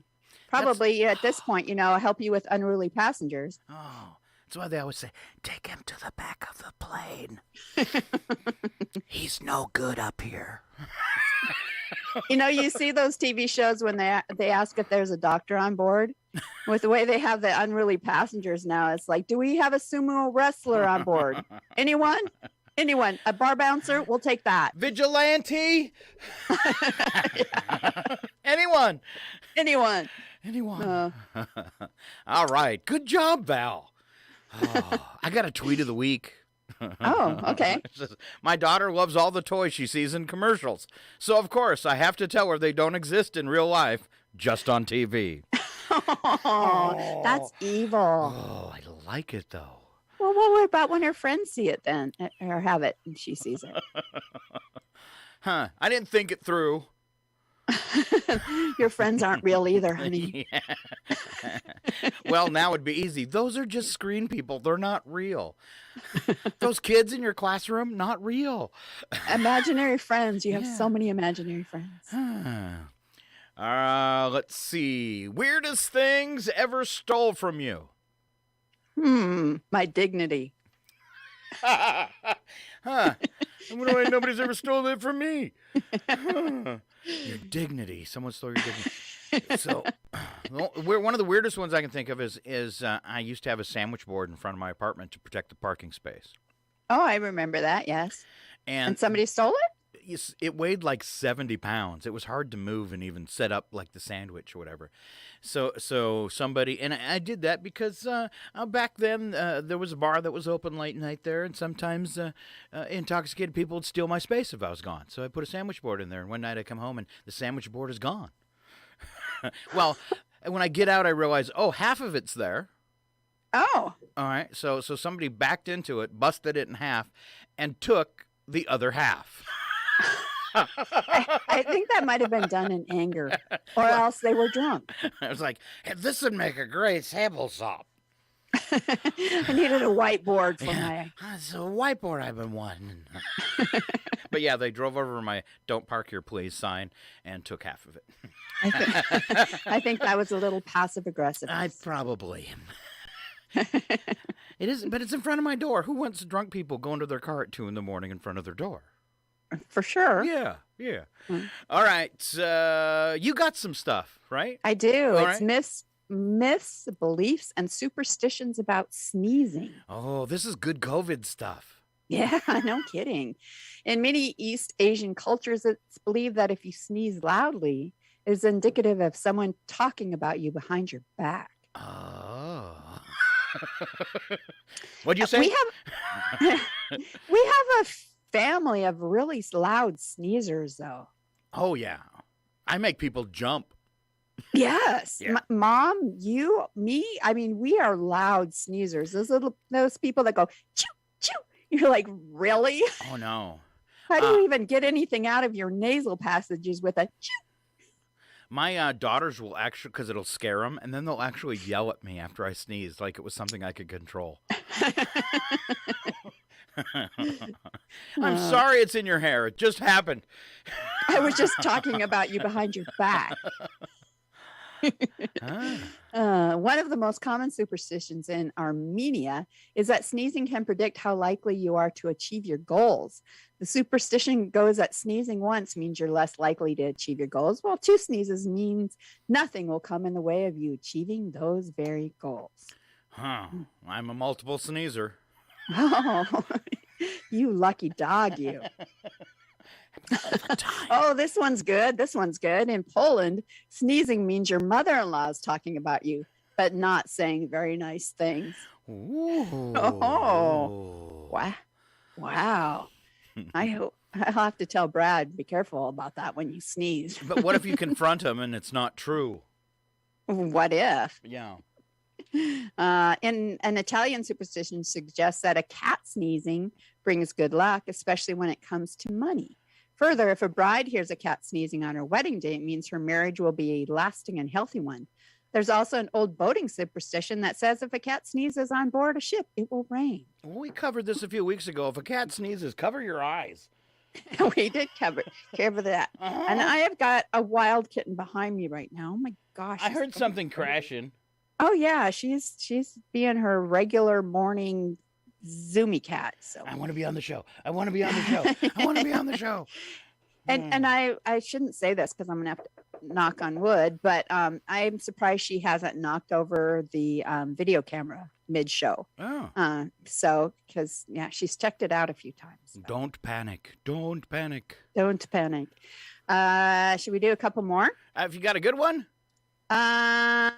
probably at this point, help you with unruly passengers. Oh, That's why they always say, take him to the back of the plane. He's no good up here. You see those TV shows when they ask if there's a doctor on board. With the way they have the unruly passengers now, it's like, do we have a sumo wrestler on board? Anyone? A bar bouncer? We'll take that. Vigilante? Anyone? All right. Good job, Val. Oh, I got a tweet of the week. Oh, okay. My daughter loves all the toys she sees in commercials. So, of course, I have to tell her they don't exist in real life, just on TV. Oh, that's evil. Oh, I like it, though. Well, what about when her friends see it then, or have it, and she sees it? I didn't think it through. Your friends aren't real either, honey. Yeah. Well, now it'd be easy. Those are just screen people. They're not real. Those kids in your classroom, not real. Imaginary friends. You have so many imaginary friends. Let's see. Weirdest things ever stole from you? My dignity. Huh. I wonder why nobody's ever stolen it from me. Your dignity. Someone stole your dignity. So, one of the weirdest ones I can think of is I used to have a sandwich board in front of my apartment to protect the parking space. Oh, I remember that, yes. And somebody stole it? It weighed like 70 pounds. It was hard to move and even set up like the sandwich or whatever. So somebody, and I did that because back then there was a bar that was open late night there, and sometimes intoxicated people would steal my space if I was gone. So I put a sandwich board in there, and one night I come home and the sandwich board is gone. Well, when I get out, I realize, half of it's there. Oh. All right. So somebody backed into it, busted it in half, and took the other half. I think that might have been done in anger, or else they were drunk. I was like, hey, this would make a great sample sop. I needed a whiteboard for my... It's a whiteboard I've been wanting. But yeah, they drove over my "Don't park here, please" sign and took half of it. I think that was a little passive aggressive. I probably. It isn't, but it's in front of my door. Who wants drunk people going to their car at 2 a.m. in front of their door? For sure. Yeah. All right. You got some stuff, right? I do. All it's right. myths, beliefs, and superstitions about sneezing. Oh, this is good COVID stuff. Yeah, no kidding. In many East Asian cultures, it's believed that if you sneeze loudly, it is indicative of someone talking about you behind your back. Oh. What'd you say? We have a family of really loud sneezers, though. Oh, yeah. I make people jump. Yes. Yeah. Mom, you, me, I mean, we are loud sneezers. Those people that go, choo, choo. You're like, really? Oh, no. How do you even get anything out of your nasal passages with a choo? My daughters will actually, because it'll scare them, and then they'll actually yell at me after I sneeze like it was something I could control. I'm sorry it's in your hair. It just happened. I was just talking about you behind your back. One of the most common superstitions in Armenia is that sneezing can predict how likely you are to achieve your goals. The superstition goes that sneezing once means you're less likely to achieve your goals, while 2 sneezes means nothing will come in the way of you achieving those very goals. Huh. I'm a multiple sneezer. Oh, you lucky dog, you. Oh, this one's good. In Poland, sneezing means your mother-in-law is talking about you, but not saying very nice things. Ooh. Oh, wow. I'll have to tell Brad, be careful about that when you sneeze. But what if you confront him and it's not true? What if? Yeah. In an Italian superstition suggests that a cat sneezing brings good luck, especially when it comes to money. Further, if a bride hears a cat sneezing on her wedding day, it means her marriage will be a lasting and healthy one. There's also an old boating superstition that says if a cat sneezes on board a ship, it will rain. Well, we covered this a few weeks ago. If a cat sneezes, cover your eyes. We did cover that. And I have got a wild kitten behind me right now. Oh my gosh. I heard something crashing. Oh yeah, she's being her regular morning Zoomy cat. So I want to be on the show. I want to be on the show. I want to be on the show. and I shouldn't say this because I'm gonna have to knock on wood, but I'm surprised she hasn't knocked over the video camera mid-show. Oh. So because she's checked it out a few times. So. Don't panic. Don't panic. Don't panic. Should we do a couple more? Have you got a good one? A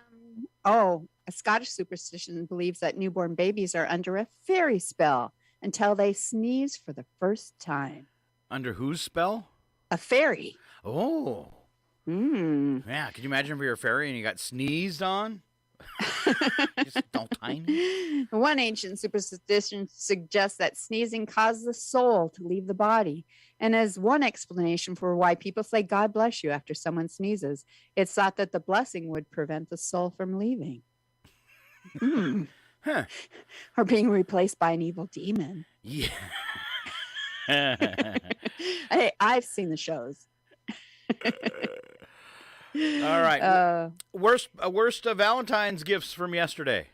Scottish superstition believes that newborn babies are under a fairy spell until they sneeze for the first time. Under whose spell? A fairy. Oh. Yeah, could you imagine if you're a fairy and you got sneezed on? Just all tiny. One ancient superstition suggests that sneezing causes the soul to leave the body. And as one explanation for why people say God bless you after someone sneezes, it's thought that the blessing would prevent the soul from leaving. Huh. Or being replaced by an evil demon. Yeah. Hey, I've seen the shows. All right. Worst Valentine's gifts from yesterday.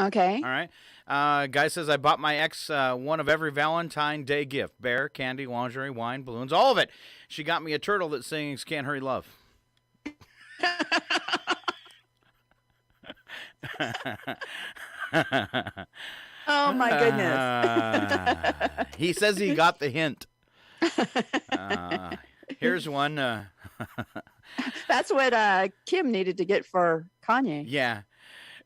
Okay. All right. Guy says, I bought my ex one of every Valentine Day gift. Bear, candy, lingerie, wine, balloons, all of it. She got me a turtle that sings Can't Hurry Love. Oh, my goodness. He says he got the hint. Here's one. That's what Kim needed to get for Kanye. Yeah.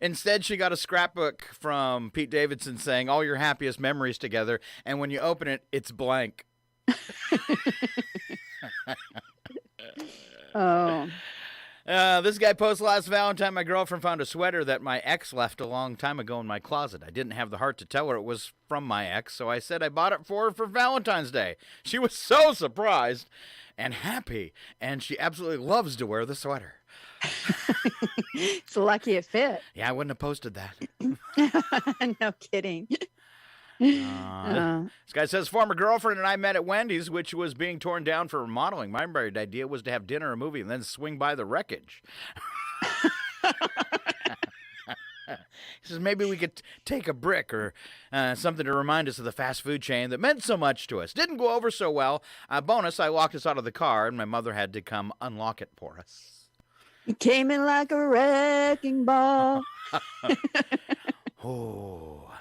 Instead, she got a scrapbook from Pete Davidson saying all your happiest memories together. And when you open it, it's blank. Oh. This guy posted last Valentine, my girlfriend found a sweater that my ex left a long time ago in my closet. I didn't have the heart to tell her it was from my ex, so I said I bought it for her for Valentine's Day. She was so surprised and happy, and she absolutely loves to wear the sweater. It's lucky it fit. Yeah, I wouldn't have posted that. No kidding. This guy says, former girlfriend and I met at Wendy's, which was being torn down for remodeling. My bright idea was to have dinner or a movie and then swing by the wreckage. He says, maybe we could take a brick or something to remind us of the fast food chain that meant so much to us. Didn't go over so well. Bonus, I locked us out of the car, and my mother had to come unlock it for us. You came in like a wrecking ball. Oh.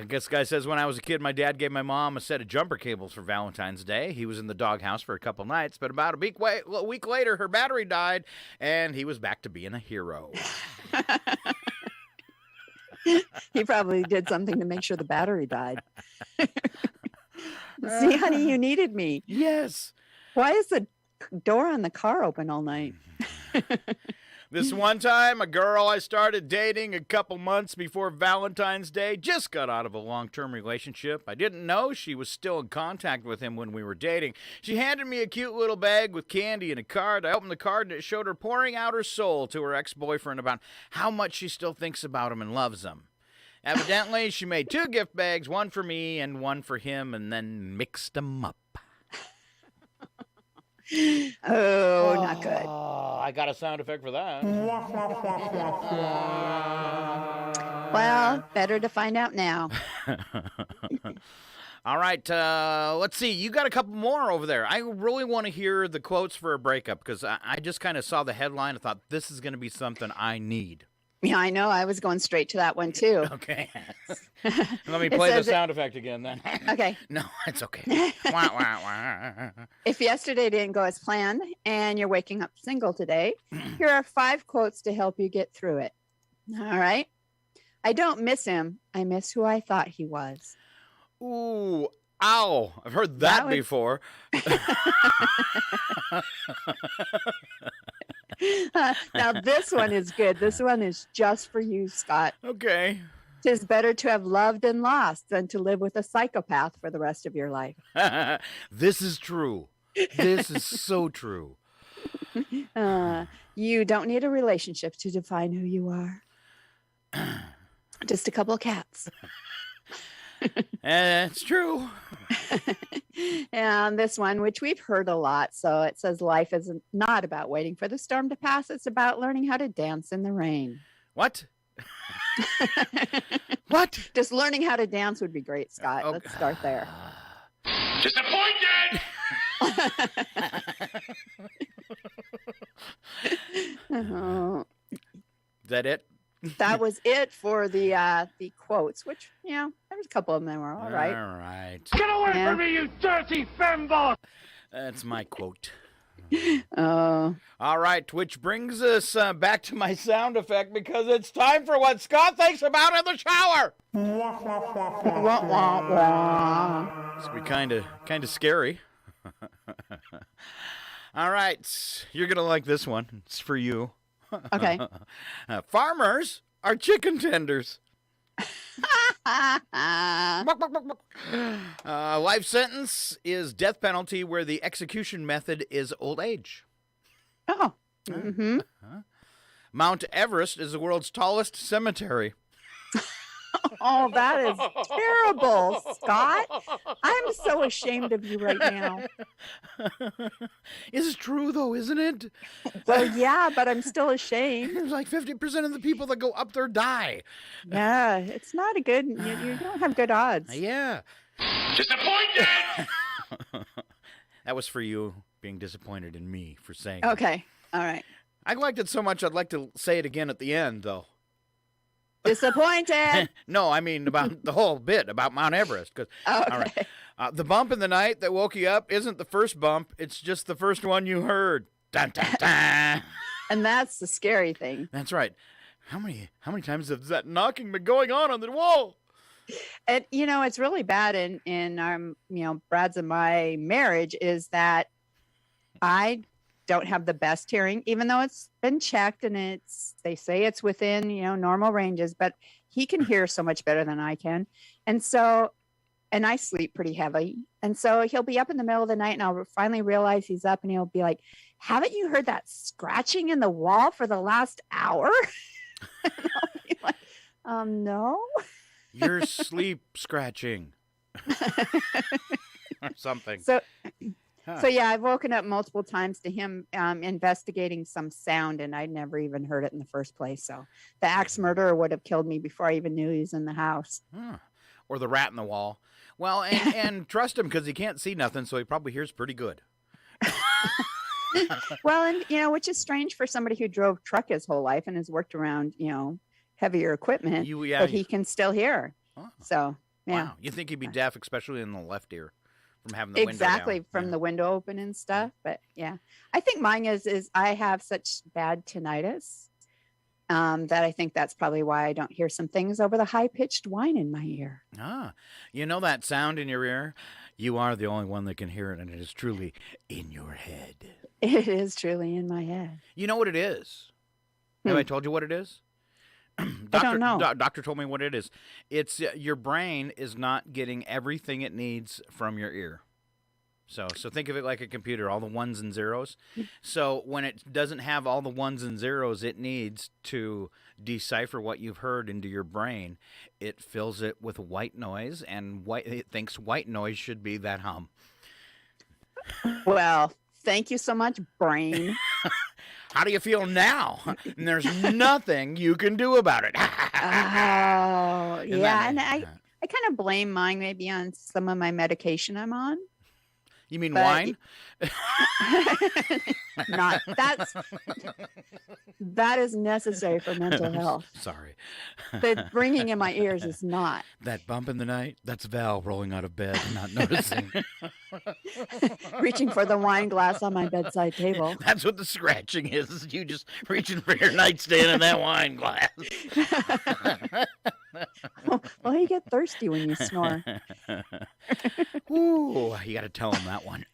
This guy says, when I was a kid, my dad gave my mom a set of jumper cables for Valentine's Day. He was in the doghouse for a couple nights, but about a week later, her battery died, and he was back to being a hero. He probably did something to make sure the battery died. See, honey, you needed me. Yes. Why is the door on the car open all night? This one time, a girl I started dating a couple months before Valentine's Day just got out of a long-term relationship. I didn't know she was still in contact with him when we were dating. She handed me a cute little bag with candy and a card. I opened the card and it showed her pouring out her soul to her ex-boyfriend about how much she still thinks about him and loves him. Evidently, she made 2 gift bags, one for me and one for him, and then mixed them up. Oh, not good. I got a sound effect for that. Well, better to find out now. All right, let's see. You got a couple more over there. I really want to hear the quotes for a breakup because I just kind of saw the headline and thought this is going to be something I need. Yeah, I know. I was going straight to that one, too. Okay. Let me play the sound effect again, then. Okay. No, it's okay. Wah, wah, wah. If yesterday didn't go as planned and you're waking up single today, here are 5 quotes to help you get through it. All right. I don't miss him. I miss who I thought he was. Ooh, ow. I've heard that before. Now, this one is good. This one is just for you, Scott. Okay. 'Tis better to have loved and lost than to live with a psychopath for the rest of your life. This is true. This is so true. You don't need a relationship to define who you are. Just a couple of cats. It's true. And this one, which we've heard a lot. So it says life is not about waiting for the storm to pass. It's about learning how to dance in the rain. What? What? Just learning how to dance would be great, Scott. Oh, Let's start there. Disappointed! Oh, Is that it? that was it for the quotes, which, there was a couple of them that were all right. All right. Get away Yeah. from me, you dirty fembot! That's my quote. Oh, All right, which brings us back to my sound effect because it's time for what Scott thinks about in the shower. wah, wah, wah. It's be kind of scary. All right, you're gonna like this one. It's for you. Okay. Farmers are chicken tenders. Life sentence is death penalty where the execution method is old age. Oh. Mm-hmm. Mount Everest is the world's tallest cemetery. Oh, that is terrible, Scott. I'm so ashamed of you right now. It's true, though, isn't it? Well, yeah, but I'm still ashamed. There's like 50% of the people that go up there die. Yeah, it's not a good, you don't have good odds. Yeah. Disappointed! That was for you being disappointed in me for saying Okay, all right. I liked it so much I'd like to say it again at the end, though. Disappointed. No, I mean about the whole bit about Mount Everest. 'Cause, Okay. all right. The bump in the night that woke you up isn't the first bump. It's just the first one you heard. Dun, dun, dun. And that's the scary thing. That's right. How many times has that knocking been going on the wall? And, it's really bad in our, Brad's and my marriage is that I don't have the best hearing, even though it's been checked and they say it's within, normal ranges, but he can hear so much better than I can. And I sleep pretty heavy. And so he'll be up in the middle of the night and I'll finally realize he's up and he'll be like, haven't you heard that scratching in the wall for the last hour? And I'll be like, no. You're sleep scratching. Or something. So yeah, I've woken up multiple times to him investigating some sound, and I'd never even heard it in the first place. So the axe murderer would have killed me before I even knew he was in the house. Or the rat in the wall. Well, and trust him because he can't see nothing, so he probably hears pretty good. Well, and which is strange for somebody who drove truck his whole life and has worked around, heavier equipment, but he can still hear. Oh. So yeah. Wow. You think he'd be deaf, especially in the left ear, from having the Exactly, window down. from the window open and stuff. But yeah, I think mine is I have such bad tinnitus that I think that's probably why I don't hear some things over the high-pitched whine in my ear. You know that sound in your ear? You are the only one that can hear it, and it is truly in your head. It is truly in my head. You know what it is? Have I told you what it is? I don't know. Doctor told me what it is. It's your brain is not getting everything it needs from your ear. So think of it like a computer, all the ones and zeros. So when it doesn't have all the ones and zeros it needs to decipher what you've heard into your brain, it fills it with white noise, and it thinks white noise should be that hum. Well, thank you so much, brain. How do you feel now? And there's nothing you can do about it. Oh, yeah. And I kind of blame mine maybe on some of my medication I'm on. You mean But- wine? That is necessary for mental health. Sorry. The ringing in my ears is not. That bump in the night, that's Val rolling out of bed and not noticing. Reaching for the wine glass on my bedside table. That's what the scratching is. You just reaching for your nightstand and that wine glass. Well, you get thirsty when you snore. Ooh, you got to tell him that one.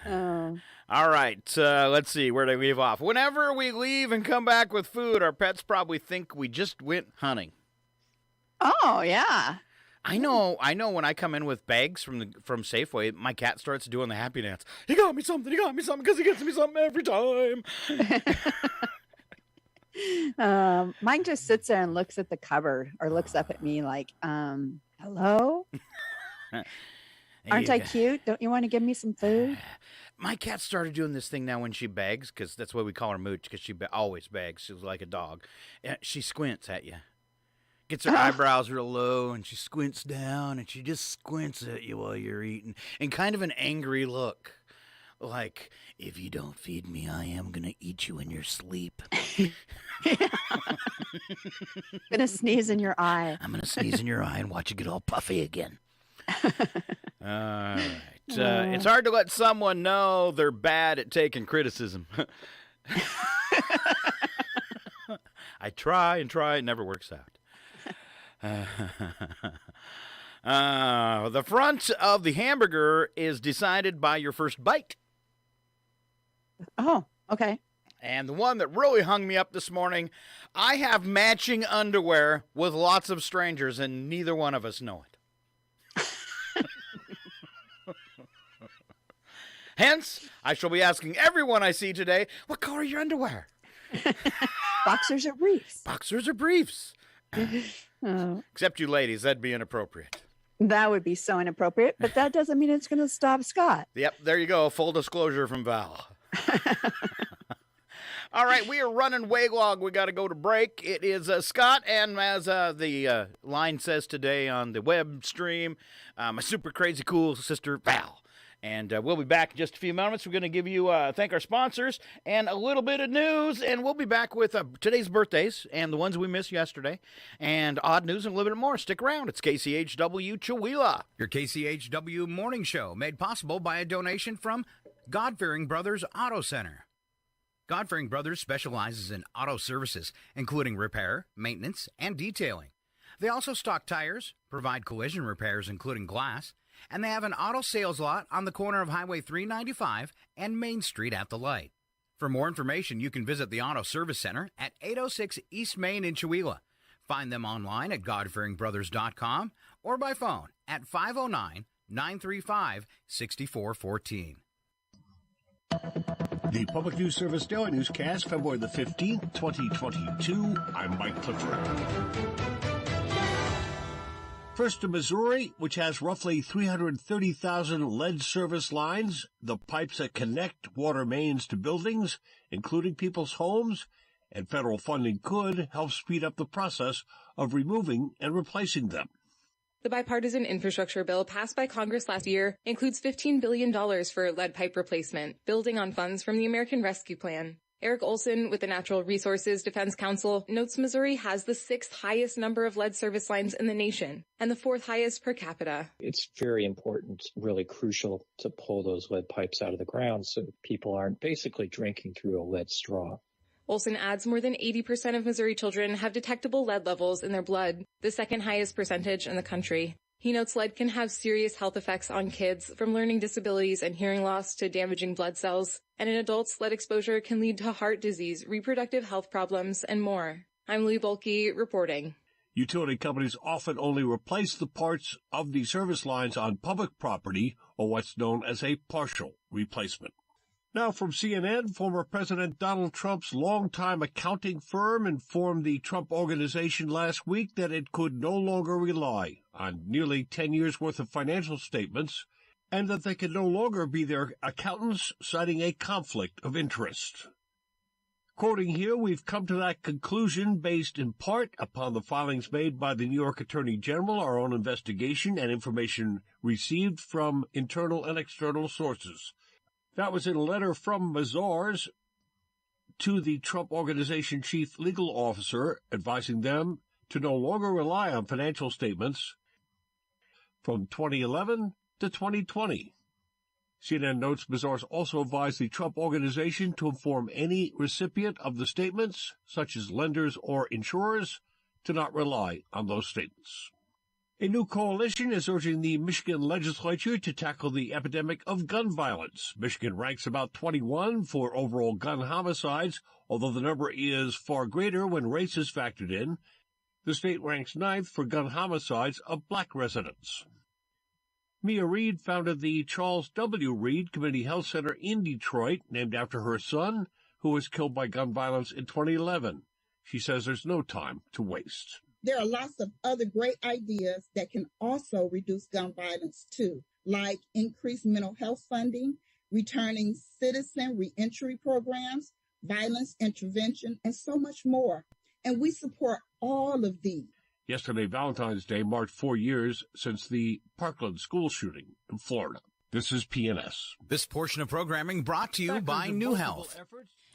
Oh. All right, let's see. Where do we leave off? Whenever we leave and come back with food, our pets probably think we just went hunting. Oh, yeah. I know. When I come in with bags from Safeway, my cat starts doing the happy dance. He got me something, because he gets me something every time. Mine just sits there and looks at the cupboard or looks up at me like, hello? Aren't I cute? Don't you want to give me some food? My cat started doing this thing now when she begs, because that's why we call her Mooch, because she always begs. She's like a dog. And she squints at you. Gets her eyebrows real low, and she squints down, and she just squints at you while you're eating. And kind of an angry look. Like, if you don't feed me, I am going to eat you in your sleep. Gonna sneeze in your eye. I'm going to sneeze in your eye and watch you get all puffy again. All right. It's hard to let someone know they're bad at taking criticism. I try and try. It never works out. The front of the hamburger is decided by your first bite. Oh, okay. And the one that really hung me up this morning, I have matching underwear with lots of strangers, and neither one of us know it. Hence, I shall be asking everyone I see today, what color are your underwear? Boxers or briefs? Boxers or briefs? Oh. Except you ladies, that'd be inappropriate. That would be so inappropriate, but that doesn't mean it's going to stop Scott. Yep, there you go. Full disclosure from Val. All right, we are running way long. We got to go to break. It is Scott, and as the line says today on the web stream, my super crazy cool sister, Val. And we'll be back in just a few moments. We're going to give you, thank our sponsors and a little bit of news. And we'll be back with today's birthdays and the ones we missed yesterday. And odd news and a little bit more. Stick around. It's KCHW Chihuahua. Your KCHW morning show made possible by a donation from God-Fearing Brothers Auto Center. God-Fearing Brothers specializes in auto services, including repair, maintenance, and detailing. They also stock tires, provide collision repairs, including glass, and they have an auto sales lot on the corner of Highway 395 and Main Street at the light. For more information, you can visit the Auto Service Center at 806 East Main in Chihuahua. Find them online at godfearingbrothers.com or by phone at 509-935-6414. The Public News Service Daily Newscast, February the 15th, 2022. I'm Mike Clifford. First to Missouri, which has roughly 330,000 lead service lines, the pipes that connect water mains to buildings, including people's homes, and federal funding could help speed up the process of removing and replacing them. The bipartisan infrastructure bill passed by Congress last year includes $15 billion for lead pipe replacement, building on funds from the American Rescue Plan. Eric Olson with the Natural Resources Defense Council notes Missouri has the 6th highest number of lead service lines in the nation and the 4th highest per capita. It's very important, really crucial to pull those lead pipes out of the ground so people aren't basically drinking through a lead straw. Olson adds more than 80% of Missouri children have detectable lead levels in their blood, the 2nd highest percentage in the country. He notes lead can have serious health effects on kids, from learning disabilities and hearing loss to damaging blood cells. And in adults, lead exposure can lead to heart disease, reproductive health problems, and more. I'm Lee Bulkey reporting. Utility companies often only replace the parts of the service lines on public property, or what's known as a partial replacement. Now from CNN, former President Donald Trump's longtime accounting firm informed the Trump Organization last week that it could no longer rely on nearly 10 years' worth of financial statements and that they could no longer be their accountants, citing a conflict of interest. Quoting here, we've come to that conclusion based in part upon the filings made by the New York Attorney General, our own investigation, and information received from internal and external sources. That was in a letter from Mazars to the Trump Organization chief legal officer, advising them to no longer rely on financial statements from 2011 to 2020. CNN notes Mazars also advised the Trump Organization to inform any recipient of the statements, such as lenders or insurers, to not rely on those statements. A new coalition is urging the Michigan legislature to tackle the epidemic of gun violence. Michigan ranks about 21 for overall gun homicides, although the number is far greater when race is factored in. The state ranks 9th for gun homicides of black residents. Mia Reed founded the Charles W. Reed Community Health Center in Detroit, named after her son, who was killed by gun violence in 2011. She says there's no time to waste. There are lots of other great ideas that can also reduce gun violence, too. like increased mental health funding, returning citizen reentry programs, violence intervention, and so much more. And we support all of these. Yesterday, Valentine's Day, marked 4 years since the Parkland school shooting in Florida. This is PNS. This portion of programming brought to you by New Health.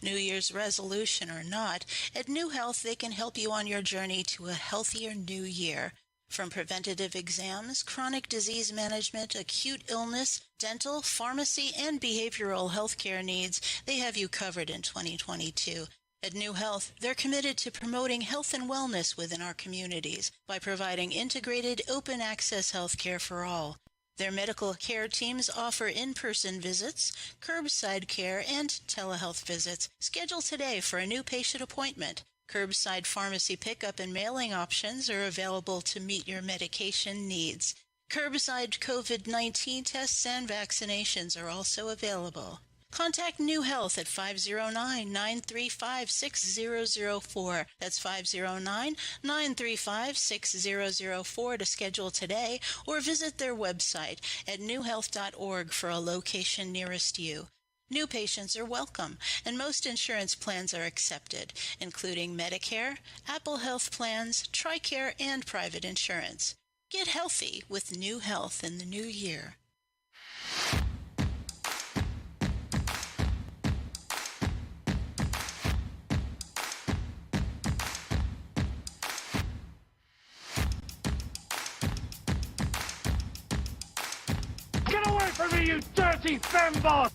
New Year's resolution or not, at New Health they can help you on your journey to a healthier new year. From preventative exams, chronic disease management, acute illness, dental, pharmacy, and behavioral health care needs, they have you covered in 2022. At New Health, they're committed to promoting health and wellness within our communities by providing integrated, open-access health care for all. Their medical care teams offer in-person visits, curbside care, and telehealth visits. Schedule today for a new patient appointment. Curbside pharmacy pickup and mailing options are available to meet your medication needs. Curbside COVID-19 tests and vaccinations are also available. Contact New Health at 509-935-6004. That's 509-935-6004 to schedule today, or visit their website at newhealth.org for a location nearest you. New patients are welcome, and most insurance plans are accepted, including Medicare, Apple Health Plans, TRICARE, and private insurance. Get healthy with New Health in the new year. Get away from me, you dirty fembot!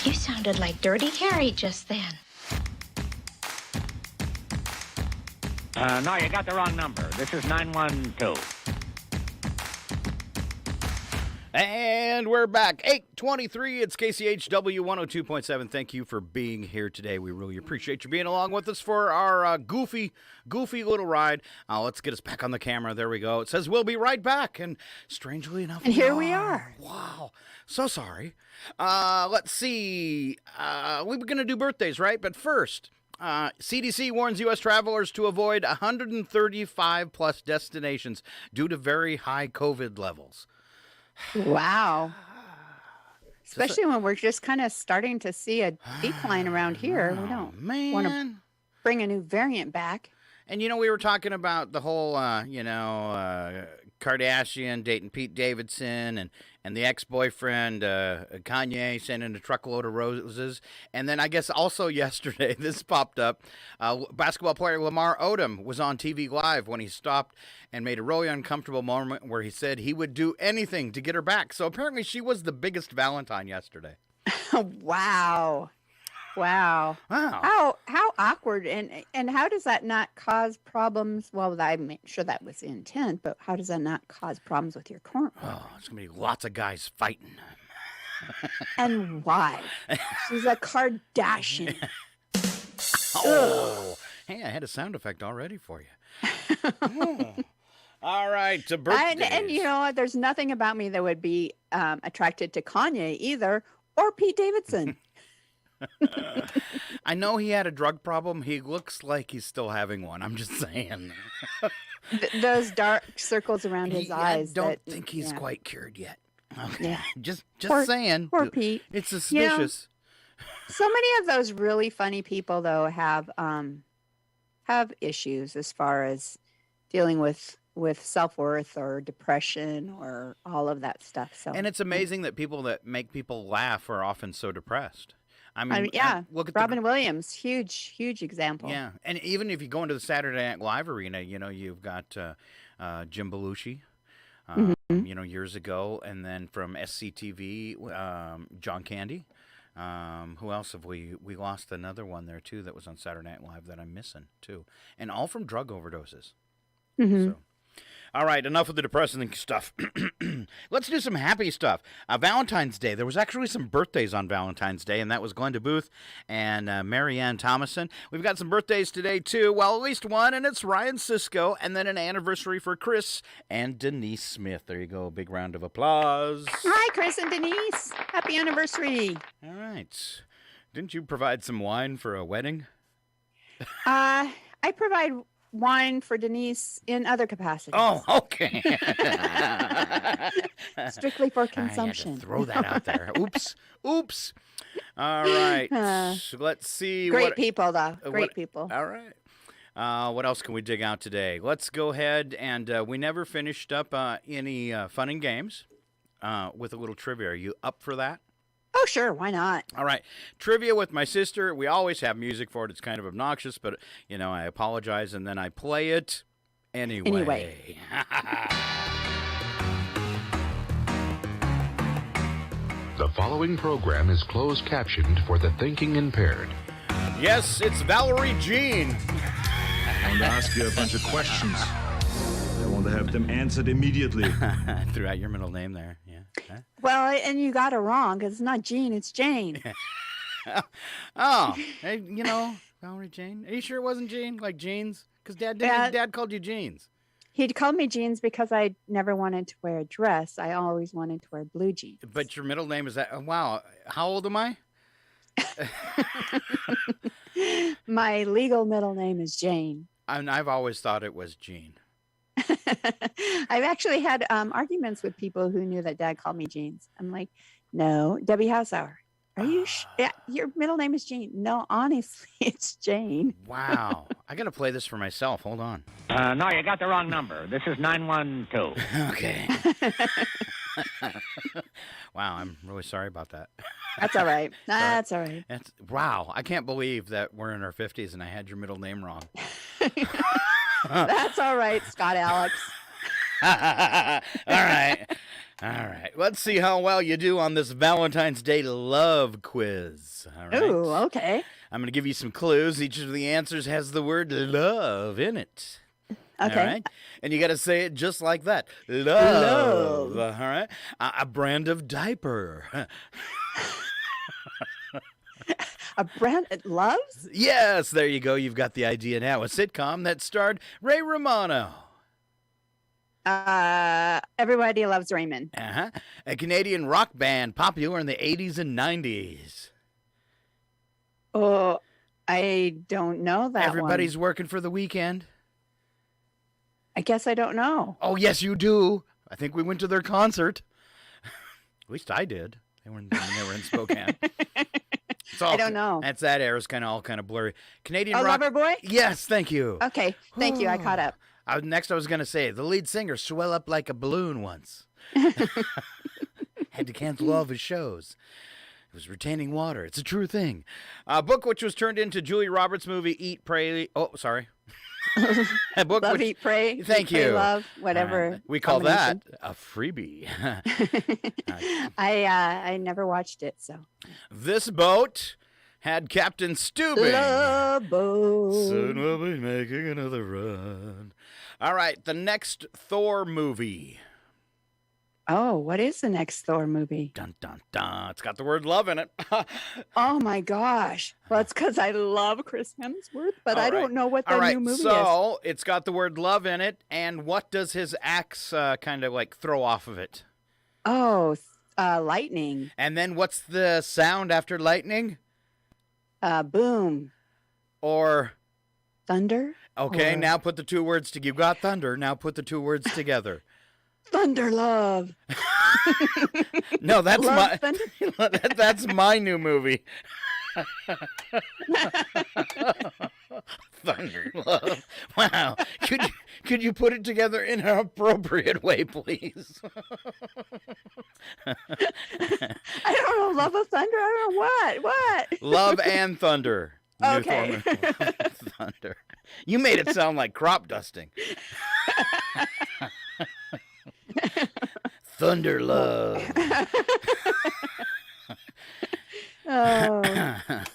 You sounded like Dirty Harry just then. No, you got the wrong number. This is 912. And we're back. 8:23. It's KCHW 102.7. Thank you for being here today. We really appreciate you being along with us for our goofy little ride. Let's get us back on the camera. There we go. It says we'll be right back. And strangely enough, and here we are. Wow. So sorry. Let's see. We were going to do birthdays, right? But first, CDC warns U.S. travelers to avoid 135-plus destinations due to very high COVID levels. Wow. Especially when we're just kind of starting to see a decline around here. We don't want to bring a new variant back. And, we were talking about the whole, Kardashian dating Pete Davidson and the ex-boyfriend, Kanye, sending a truckload of roses. And then I guess also yesterday, this popped up. Basketball player Lamar Odom was on TV Live when he stopped and made a really uncomfortable moment where he said he would do anything to get her back. So apparently she was the biggest Valentine yesterday. Wow. How awkward, and how does that not cause problems? Well, I'm sure that was the intent, but how does that not cause problems with your current partner? Oh, there's going to be lots of guys fighting. And why? She's a Kardashian. Oh, hey, I had a sound effect already for you. All right, to birthdays. And you know what? There's nothing about me that would be attracted to Kanye either, or Pete Davidson. I know he had a drug problem. He looks like he's still having one. I'm just saying. Those dark circles around his eyes. I don't think he's quite cured yet. Okay. Yeah. Just saying. Poor Pete. It's suspicious. So many of those really funny people, though, have issues as far as dealing with self-worth or depression or all of that stuff. So, and it's amazing that people that make people laugh are often so depressed. Look at Robin Williams, huge example. Yeah, and even if you go into the Saturday Night Live arena, you've got Jim Belushi, years ago, and then from SCTV, John Candy. Who else have we lost? Another one there too that was on Saturday Night Live that I'm missing too, and all from drug overdoses. Mm-hmm. So. All right, enough of the depressing stuff. Let's do some happy stuff. Valentine's Day. There was actually some birthdays on Valentine's Day, and that was Glenda Booth and Marianne Thomason. We've got some birthdays today, too. Well, at least one, and it's Ryan Sisko, and then an anniversary for Chris and Denise Smith. There you go. A big round of applause. Hi, Chris and Denise. Happy anniversary. All right. Didn't you provide some wine for a wedding? I provide wine for Denise in other capacities. Oh, okay. Strictly for I had to consumption. throw that out there. Oops. All right. So let's see. Great people, though. Great people. All right. What else can we dig out today? Let's go ahead and we never finished up any fun and games with a little trivia. Are you up for that? Oh, sure. Why not? All right. Trivia with my sister. We always have music for it. It's kind of obnoxious, but, I apologize, and then I play it anyway. The following program is closed captioned for the thinking impaired. Yes, it's Valerie Jean. I want to ask you a bunch of questions. I want to have them answered immediately. Threw out your middle name there. Yeah. Huh? Well, and you got it wrong because it's not Jean, it's Jane. Oh, hey, Valerie Jane. Are you sure it wasn't Jean? Like jeans? Because Dad called you jeans. He'd called me jeans because I never wanted to wear a dress. I always wanted to wear blue jeans. But your middle name is that? Wow. How old am I? My legal middle name is Jane. I've always thought it was Jean. I've actually had arguments with people who knew that Dad called me Jeans. I'm like, no, Debbie Hausauer. Are you yeah, your middle name is Jean? No, honestly, it's Jane. Wow. I got to play this for myself. Hold on. No, you got the wrong number. This is 912. Okay. Wow, I'm really sorry about that. That's all right. That's all right. Wow, I can't believe that we're in our 50s and I had your middle name wrong. That's all right, Scott Alex. All right. Let's see how well you do on this Valentine's Day love quiz. All right. Ooh, okay. I'm going to give you some clues. Each of the answers has the word love in it. Okay. All right. And you got to say it just like that. Love. All right. A brand of diaper. A brand that loves? Yes, there you go. You've got the idea now. A sitcom that starred Ray Romano. Everybody Loves Raymond. Uh-huh. A Canadian rock band popular in the 80s and 90s. Oh, I don't know that Everybody's one. working for the weekend. I guess I don't know. Oh, yes, you do. I think we went to their concert. At least I did. They were in Spokane. I don't know. That's that era is all kind of blurry. Canadian rock. Loverboy? Yes, thank you. Okay, thank you. I caught up. Next, I was going to say, the lead singer swelled up like a balloon once. Had to cancel all of his shows. It was retaining water. It's a true thing. A book which was turned into Julia Roberts' movie, Eat, Pray... Oh, sorry. A book Love, Eat, Pray. Thank Eat, you. Pray, love, whatever. We call that a freebie. I never watched it, so. This boat had Captain Steubing. Love boat. Soon we'll be making another run. All right, the next Thor movie. Oh, what is the next Thor movie? Dun, dun, dun. It's got the word love in it. Oh, my gosh. Well, it's because I love Chris Hemsworth, but I don't know what the new movie is. So it's got the word love in it, and what does his axe kind of like throw off of it? Oh, lightning. And then what's the sound after lightning? Boom. Or? Thunder. Okay, now put the two words together. You got thunder. Now put the two words together. Thunder love. No, that's love that's my new movie. Thunder love. Wow. Could you put it together in an appropriate way, please? I don't know. Love of thunder. I don't know what. Love and thunder. Okay. Thunder. You made it sound like crop dusting. Thunder love. Oh,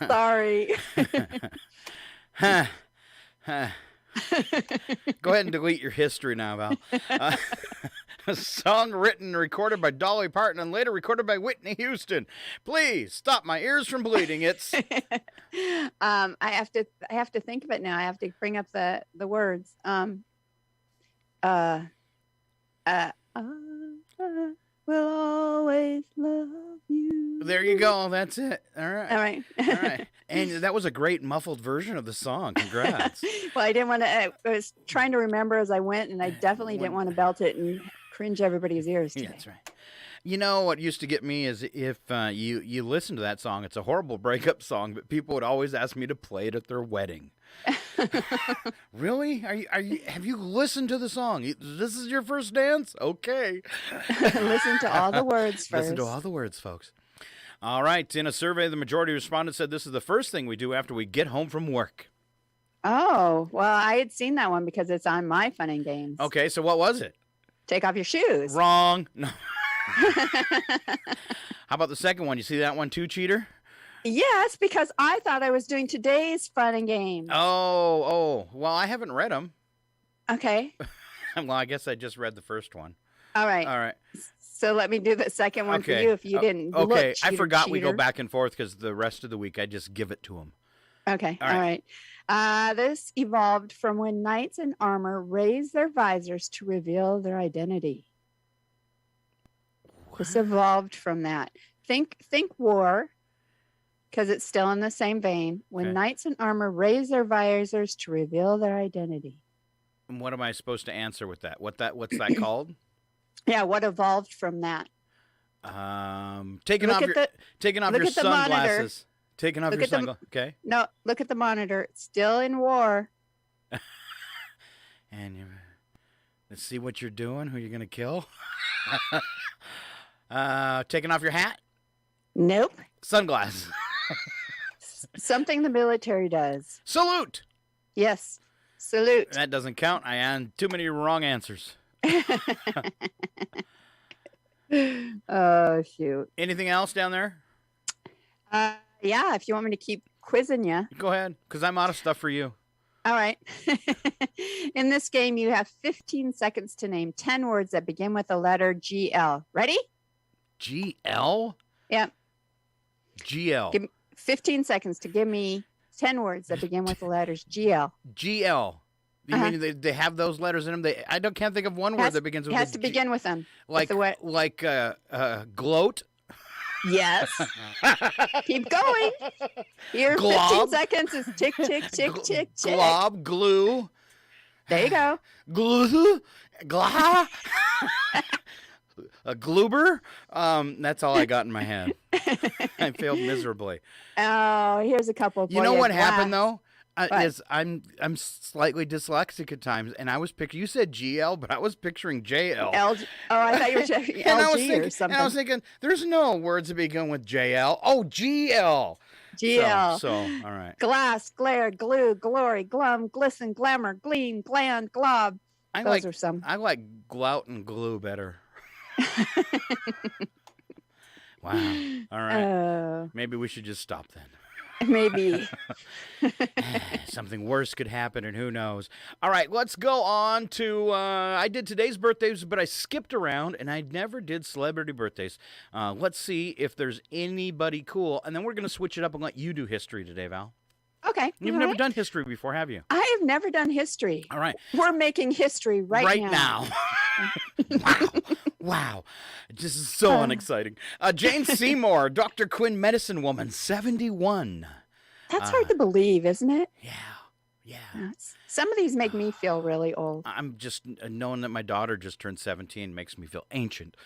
sorry. Go ahead and delete your history now, Val. A song written and recorded by Dolly Parton and later recorded by Whitney Houston. Please stop my ears from bleeding. It's. I have to think of it now. I have to bring up the words. will always love you. There you go. That's it. All right. All right. All right. And that was a great muffled version of the song. Congrats. Well, I didn't want to, I was trying to remember as I went, and I definitely didn't want to belt it and cringe everybody's ears today. Yeah, that's right. You know what used to get me is if you listen to that song, it's a horrible breakup song, but people would always ask me to play it at their wedding. Really? Have you listened to the song? This is your first dance? Okay. Listen to all the words first. Listen to all the words, folks. All right. In a survey, the majority of respondents said this is the first thing we do after we get home from work. Oh, well, I had seen that one because it's on my Fun and Games. Okay, so what was it? Take off your shoes. Wrong. No. How about the second one? You see that one too, cheater? Yes, because I thought I was doing today's Fun and Games. Oh. Well, I haven't read them. Okay. Well, I guess I just read the first one. All right. So let me do the second one for you if you didn't. Okay, Look, I forgot cheater. we go back and forth because the rest of the week I just give it to them. Okay, All all right. This evolved from when knights in armor raised their visors to reveal their identity. This evolved from that. Think war, because it's still in the same vein. When knights in armor raise their visors to reveal their identity. And what am I supposed to answer with that? What's that called? Yeah, what evolved from that? Taking off your sunglasses. Taking off your sunglasses. Okay. No, look at the monitor. It's still in war. And let's see what you're doing. Who you're gonna kill? Taking off your hat. Nope. Sunglasses. Something the military does. Salute. Yes. Salute. That doesn't count. I had too many wrong answers. Oh, shoot. Anything else down there? Yeah, if you want me to keep quizzing you. Go ahead, because I'm out of stuff for you. All right. In this game, you have 15 seconds to name 10 words that begin with the letter GL. Ready? GL? Yeah. GL. Give me 15 seconds to give me 10 words that begin with the letters GL. GL. You mean they have those letters in them? Can't think of one word that begins with. It has to begin with them. Like gloat. Yes. Keep going. Your 15 seconds is tick, tick, tick, tick, tick. Glob, glue. There you go. Glue, glah. A gloober. That's all I got in my head. I failed miserably. Oh, here's a couple. You know what happened though? Is I'm slightly dyslexic at times, and I was you said GL, but I was picturing JL. I thought you were checking LG or something. And I was thinking, there's no words that begin with JL. Oh, GL. GL. So all right. Glass, glare, glue, glory, glum, glisten, glamour, gleam, gland, glob. Those are some. I like glout and glue better. Wow. All right. Maybe we should just stop then. Maybe. Something worse could happen, and who knows. All right, let's go on to, I did today's birthdays, but I skipped around, and I never did celebrity birthdays. Let's see if there's anybody cool, and then we're going to switch it up and let you do history today, Val. Okay. You've never done history before, have you? I have never done history. All right. We're making history right now. Wow. This is so unexciting. Jane Seymour, Dr. Quinn medicine woman, 71. That's hard to believe, isn't it? Yeah. Some of these make me feel really old. I'm just knowing that my daughter just turned 17 makes me feel ancient.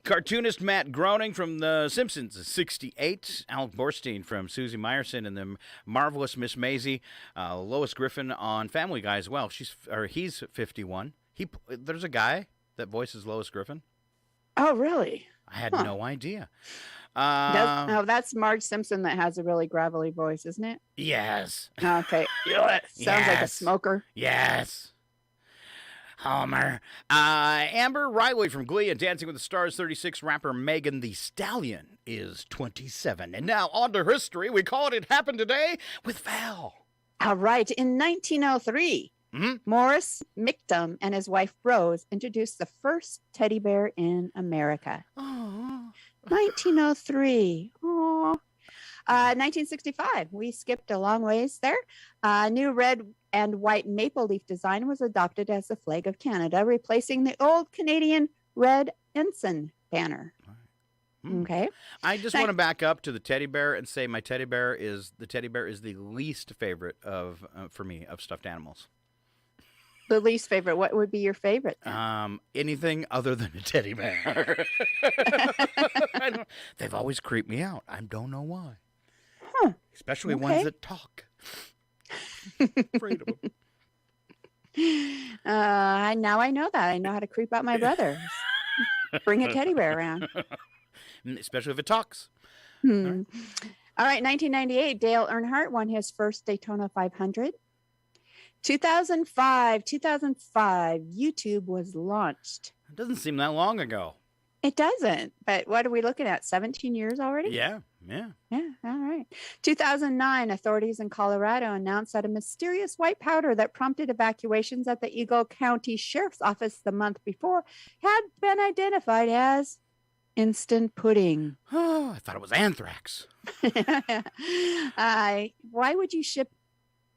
Cartoonist Matt Groening from The Simpsons is 68. Alec Borstein from Susie Meyerson and the Marvelous Miss Maisie. Lois Griffin on Family Guy as well. He's 51. There's a guy that voices Lois Griffin. Oh, really? I had no idea. That's Marge Simpson that has a really gravelly voice, isn't it? Yes. Okay. Sounds like a smoker. Yes. Homer. Amber Riley from Glee and Dancing with the Stars 36. Rapper Megan Thee Stallion is 27. And now on to history. We call it Happened Today with Val. All right. In 1903, Morris Mictum and his wife Rose introduced the first teddy bear in America. Oh. 1903. Oh. 1965. We skipped a long ways there. New red and white maple leaf design was adopted as the flag of Canada, replacing the old Canadian red, ensign banner. Okay. I just want to back up to the teddy bear and say the teddy bear is the least favorite of for me of stuffed animals. The least favorite. What would be your favorite then? Anything other than a teddy bear. They've always creeped me out. I don't know why. Huh. Especially ones that talk. Afraid of them. Now I know that. I know how to creep out my brother. Bring a teddy bear around. Especially if it talks. All right, 1998, Dale Earnhardt won his first Daytona 500. 2005, YouTube was launched. It doesn't seem that long ago. It doesn't, but what are we looking at, 17 years already? Yeah. Yeah, all right. 2009, authorities in Colorado announced that a mysterious white powder that prompted evacuations at the Eagle County Sheriff's Office the month before had been identified as instant pudding. Oh, I thought it was anthrax. Why would you ship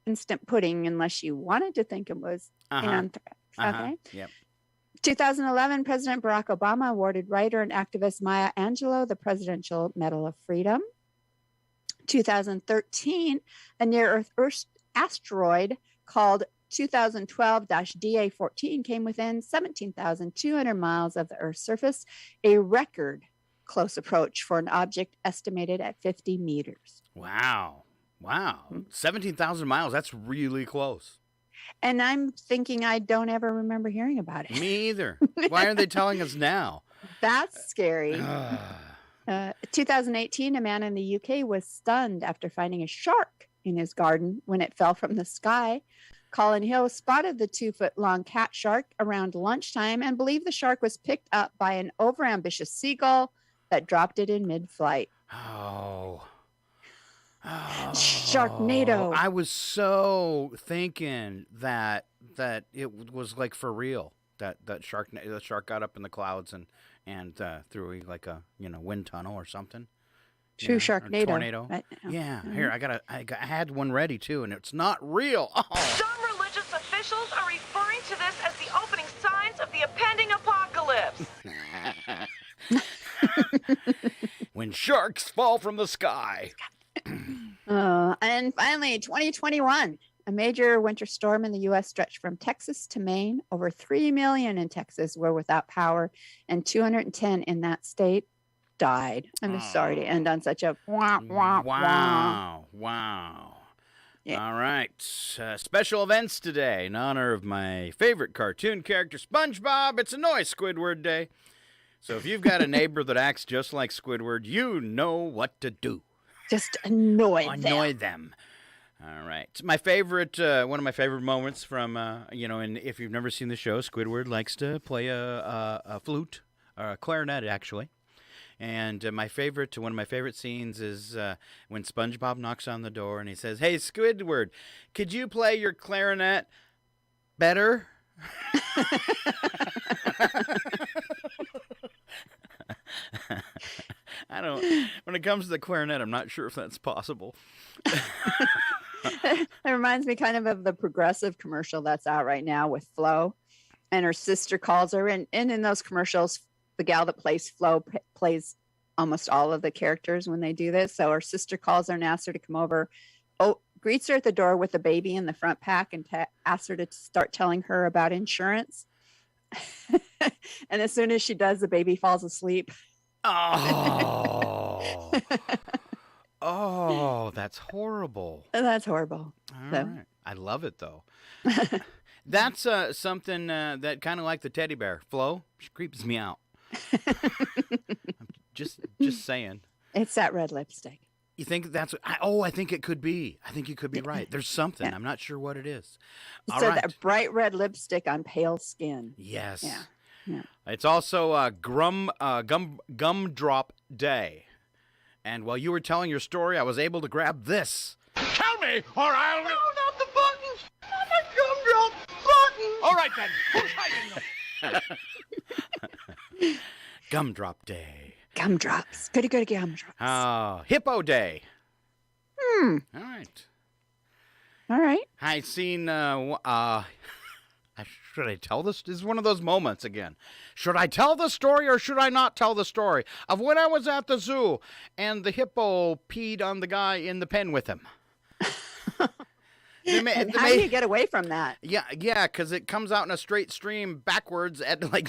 instant pudding unless you wanted to think it was anthrax? Okay. Yep. 2011, President Barack Obama awarded writer and activist Maya Angelou the Presidential Medal of Freedom. 2013, a near-Earth asteroid called 2012-DA14 came within 17,200 miles of the Earth's surface, a record close approach for an object estimated at 50 meters. Wow. 17,000 miles. That's really close. And I'm thinking I don't ever remember hearing about it. Me either. Why are they telling us now? That's scary. 2018, a man in the UK was stunned after finding a shark in his garden when it fell from the sky. Colin Hill spotted the 2-foot-long cat shark around lunchtime and believed the shark was picked up by an overambitious seagull that dropped it in mid-flight. Oh. Sharknado. I was so thinking that it was like for real. That the shark got up in the clouds and through like a wind tunnel or something. True Sharknado. Tornado. Right. Yeah. Here I had one ready too, and it's not real. Oh. Some religious officials are referring to this as the opening signs of the impending apocalypse. When sharks fall from the sky. And finally, 2021, a major winter storm in the U.S. stretched from Texas to Maine. Over 3 million in Texas were without power, and 210 in that state died. I'm just sorry to end on such a Wow. Yeah. All right. Special events today in honor of my favorite cartoon character, SpongeBob. It's Annoy Squidward Day. So if you've got a neighbor that acts just like Squidward, you know what to do. Just annoy them. All right. My favorite, one of my favorite moments from, and if you've never seen the show, Squidward likes to play a flute, or a clarinet, actually. And one of my favorite scenes is when SpongeBob knocks on the door and he says, "Hey, Squidward, could you play your clarinet better?" When it comes to the clarinet, I'm not sure if that's possible. It reminds me kind of the Progressive commercial that's out right now with Flo, and her sister calls her, and in those commercials, the gal that plays Flo plays almost all of the characters when they do this. So her sister calls her and asks her to come over, greets her at the door with a baby in the front pack, and asks her to start telling her about insurance. And as soon as she does, the baby falls asleep. Oh, that's horrible. That's horrible. All right. I love it, though. That's something that kind of like the teddy bear. Flo, she creeps me out. Just saying. It's that red lipstick. You think that's... I think it could be. I think you could be right. There's something. I'm not sure what it is. All right. That bright red lipstick on pale skin. Yes. Yeah. It's also Gumdrop Day. And while you were telling your story, I was able to grab this. Tell me, or I'll... No, not the buttons. Not the gumdrop buttons. All right, then. Who's hiding them? Gumdrop Day. Gumdrops. Goody gumdrops. Hippo Day. All right. All right. I seen Should I tell this? This is one of those moments again. Should I tell the story or should I not tell the story of when I was at the zoo and the hippo peed on the guy in the pen with him? And how do you get away from that? Yeah, because it comes out in a straight stream backwards at like,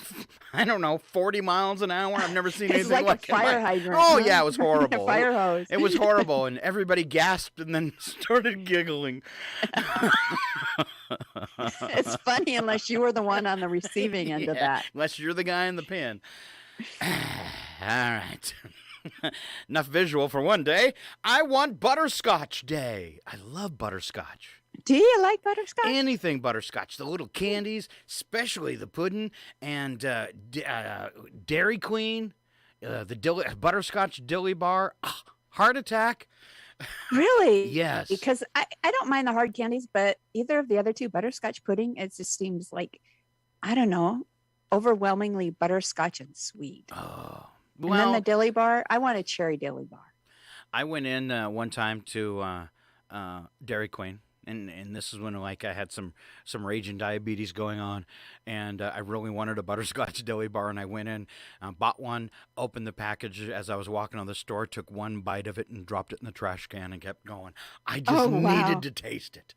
I don't know, 40 miles an hour. I've never seen anything like a fire hydrant. Oh, yeah, it was horrible. A fire hose. It was horrible, and everybody gasped and then started giggling. It's funny unless you were the one on the receiving end of that. Unless you're the guy in the pen. All right. Enough visual for one day. I want Butterscotch Day. I love butterscotch. Do you like butterscotch? Anything butterscotch. The little candies, especially the pudding, and Dairy Queen, the butterscotch dilly bar. Heart attack. Really? Yes. Because I don't mind the hard candies, but either of the other two, butterscotch pudding, it just seems like, I don't know, overwhelmingly butterscotch and sweet. Oh. Well, and then the dilly bar, I want a cherry dilly bar. I went in one time to Dairy Queen, and this is when like I had some raging diabetes going on, and I really wanted a butterscotch dilly bar, and I went in, bought one, opened the package as I was walking on the store, took one bite of it, and dropped it in the trash can and kept going. I just needed to taste it.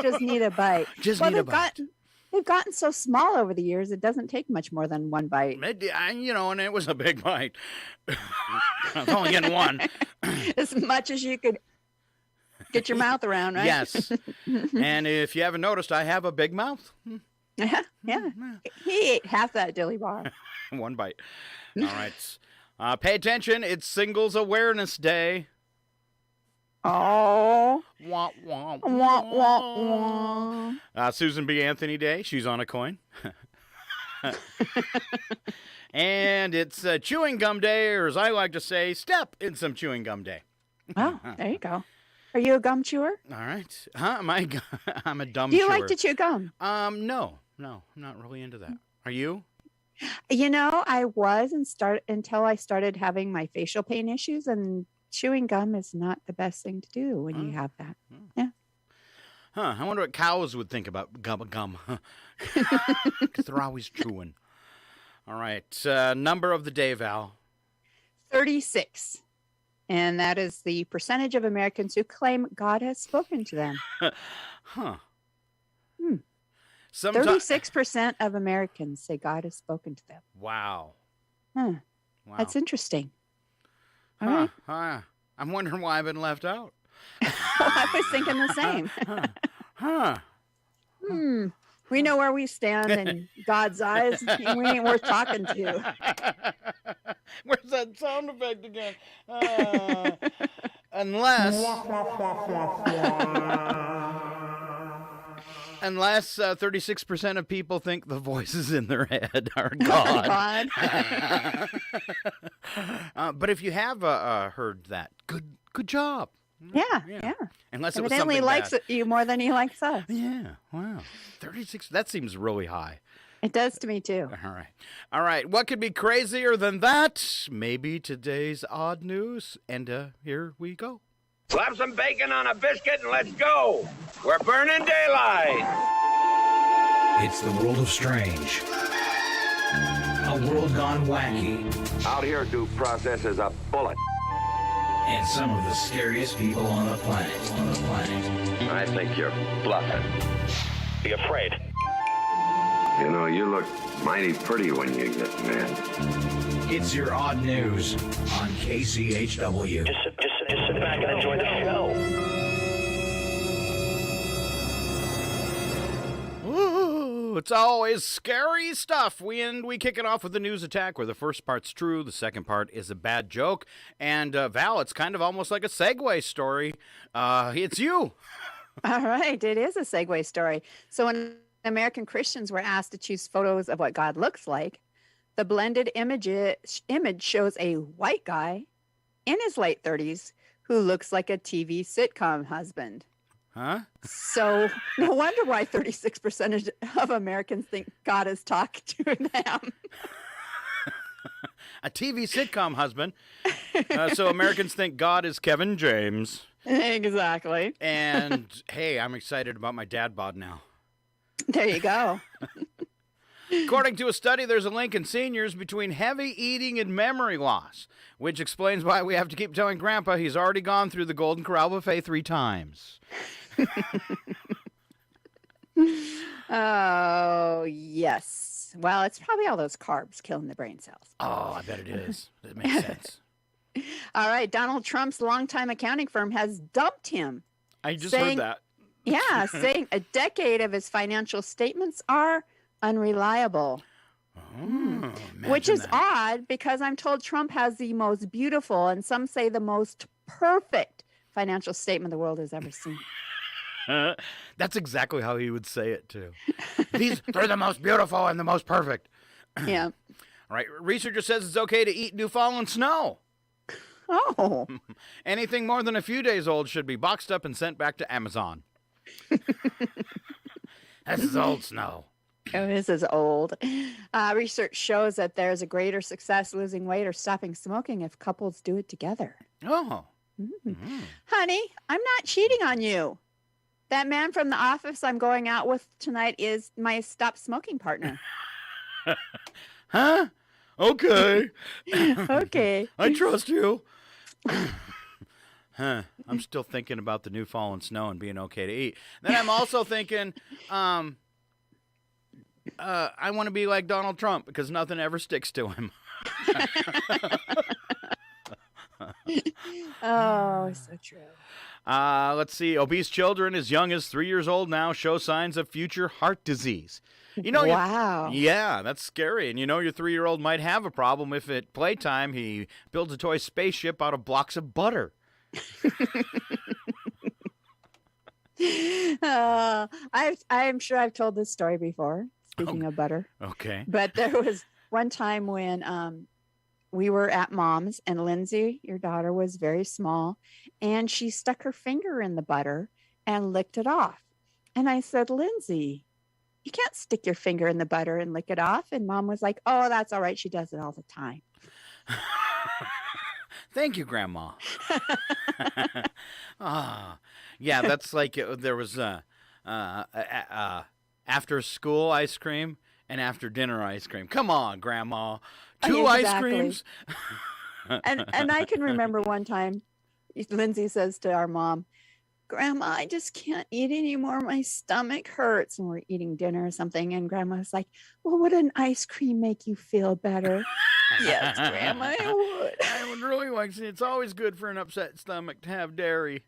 Just need a bite. Need a bite. They've gotten so small over the years, it doesn't take much more than one bite. And it was a big bite. I was only getting one. As much as you could get your mouth around, right? Yes. And if you haven't noticed, I have a big mouth. Yeah. He ate half that dilly bar. One bite. All right. Pay attention. It's Singles Awareness Day. Oh. Wah, wah, wah. Wah, wah, wah. Susan B. Anthony Day. She's on a coin. And it's Chewing Gum Day, or as I like to say, step in some chewing gum day. Oh, there you go. Are you a gum chewer? All right. I'm a dumb chewer. Do you chewer. like to chew gum? No, I'm not really into that. Are you? I was until I started having my facial pain issues, and chewing gum is not the best thing to do when you have that. Yeah. Huh. I wonder what cows would think about gum. Because they're always chewing. All right. Number of the day, Val. 36. And that is the percentage of Americans who claim God has spoken to them. Huh. 36% of Americans say God has spoken to them. Wow. Huh. Wow. That's interesting. All right. I'm wondering why I've been left out. Well, I was thinking the same. We know where we stand in God's eyes. We ain't worth talking to. Where's that sound effect again? Unless 36% of people think the voices in their head are God. But if you have heard that, good job. Yeah. Unless it was evidently something likes bad. you more than he likes us. Yeah. Wow. 36. That seems really high. It does to me too. All right. What could be crazier than that? Maybe today's odd news. And here we go. Slap some bacon on a biscuit and let's go. We're burning daylight. It's the world of strange. A world gone wacky. Out here, due process is a bullet. And some of the scariest people on the planet. I think you're bluffing. Be afraid. You know, you look mighty pretty when you get mad. It's your odd news on KCHW. Just sit back and enjoy the show. Ooh, it's always scary stuff. We kick it off with the news attack where the first part's true, the second part is a bad joke. And Val, it's kind of almost like a segue story. It's you. All right, it is a segue story. So when American Christians were asked to choose photos of what God looks like, the blended image shows a white guy in his late 30s who looks like a TV sitcom husband. Huh? So no wonder why 36% of Americans think God is talking to them. a TV sitcom husband. So Americans think God is Kevin James. Exactly. And, hey, I'm excited about my dad bod now. There you go. According to a study, there's a link in seniors between heavy eating and memory loss, which explains why we have to keep telling Grandpa he's already gone through the Golden Corral buffet 3 times. Oh, yes. Well, it's probably all those carbs killing the brain cells. Oh, I bet it is. That makes sense. All right. Donald Trump's longtime accounting firm has dumped him. I just heard that. Yeah, saying a decade of his financial statements are unreliable. Oh, Which is that. odd because I'm told Trump has the most beautiful and some say the most perfect financial statement the world has ever seen. That's exactly how he would say it, too. They're the most beautiful and the most perfect. Yeah. All right. Researcher says it's okay to eat new fallen snow. Oh. Anything more than a few days old should be boxed up and sent back to Amazon. This is old snow. Oh, this is old. Research shows that there's a greater success losing weight or stopping smoking if couples do it together. Oh. Honey, I'm not cheating on you. That man from the office I'm going out with tonight is my stop smoking partner. Huh? Okay. Okay. I trust you. Huh. I'm still thinking about the new fallen snow and being okay to eat. Then I'm also thinking, I want to be like Donald Trump because nothing ever sticks to him. Oh, so true. Let's see. Obese children as young as 3 years old now show signs of future heart disease. You know, wow. Yeah, that's scary. And you know your 3-year-old might have a problem if at playtime he builds a toy spaceship out of blocks of butter. I'm sure I've told this story before, speaking of butter. Okay. But there was one time when we were at Mom's and Lindsay, your daughter, was very small, and she stuck her finger in the butter and licked it off. And I said, Lindsay, you can't stick your finger in the butter and lick it off. And Mom was like, oh, that's all right. She does it all the time. Thank you, Grandma. Yeah, that's like there was after school ice cream and after dinner ice cream. Come on, Grandma. 2 ice creams. and I can remember one time Lindsay says to our mom, Grandma, I just can't eat anymore. My stomach hurts. And we're eating dinner or something. And Grandma's like, well, would an ice cream make you feel better? Yes, Grandma, it would. I would really like to. It's always good for an upset stomach to have dairy.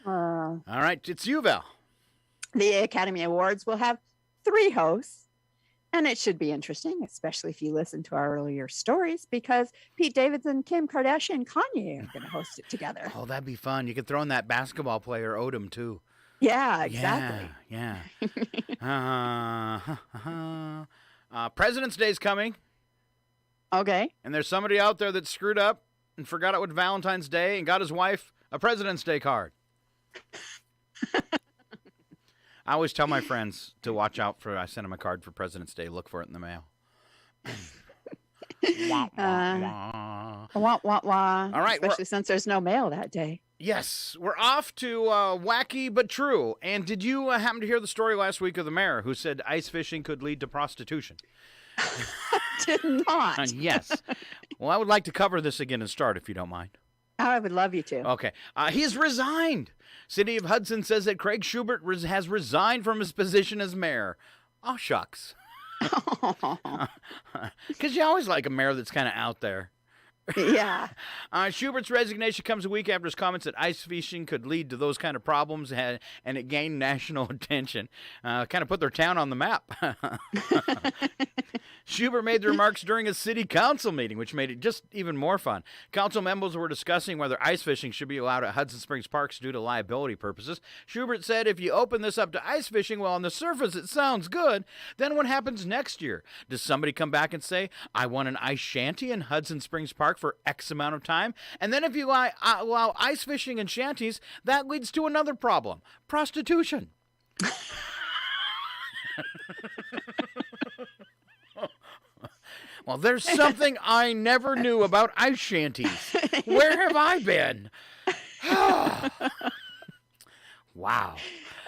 All right, it's you, Val. The Academy Awards will have 3 hosts. And it should be interesting, especially if you listen to our earlier stories, because Pete Davidson, Kim Kardashian, and Kanye are going to host it together. Oh, that'd be fun. You could throw in that basketball player, Odom, too. Yeah, exactly. Yeah. President's Day's coming. Okay. And there's somebody out there that screwed up and forgot it was Valentine's Day and got his wife a President's Day card. I always tell my friends to watch out for, I send them a card for President's Day. Look for it in the mail. Wah, wah, wah. Wah, wah. All right. Especially since there's no mail that day. Yes. We're off to Wacky But True. And did you happen to hear the story last week of the mayor who said ice fishing could lead to prostitution? Did not. Yes. Well, I would like to cover this again and start, if you don't mind. I would love you to. Okay. He's resigned. City of Hudson says that Craig Shubert has resigned from his position as mayor. Oh, shucks. Because you always like a mayor that's kind of out there. Yeah. Schubert's resignation comes a week after his comments that ice fishing could lead to those kind of problems, and it gained national attention. Kind of put their town on the map. Shubert made the remarks during a city council meeting, which made it just even more fun. Council members were discussing whether ice fishing should be allowed at Hudson Springs Parks due to liability purposes. Shubert said, if you open this up to ice fishing, well, on the surface it sounds good. Then what happens next year? Does somebody come back and say, I want an ice shanty in Hudson Springs Park for X amount of time? And then if you allow ice fishing and shanties, that leads to another problem, prostitution. Well, there's something I never knew about ice shanties. Where have I been? Wow.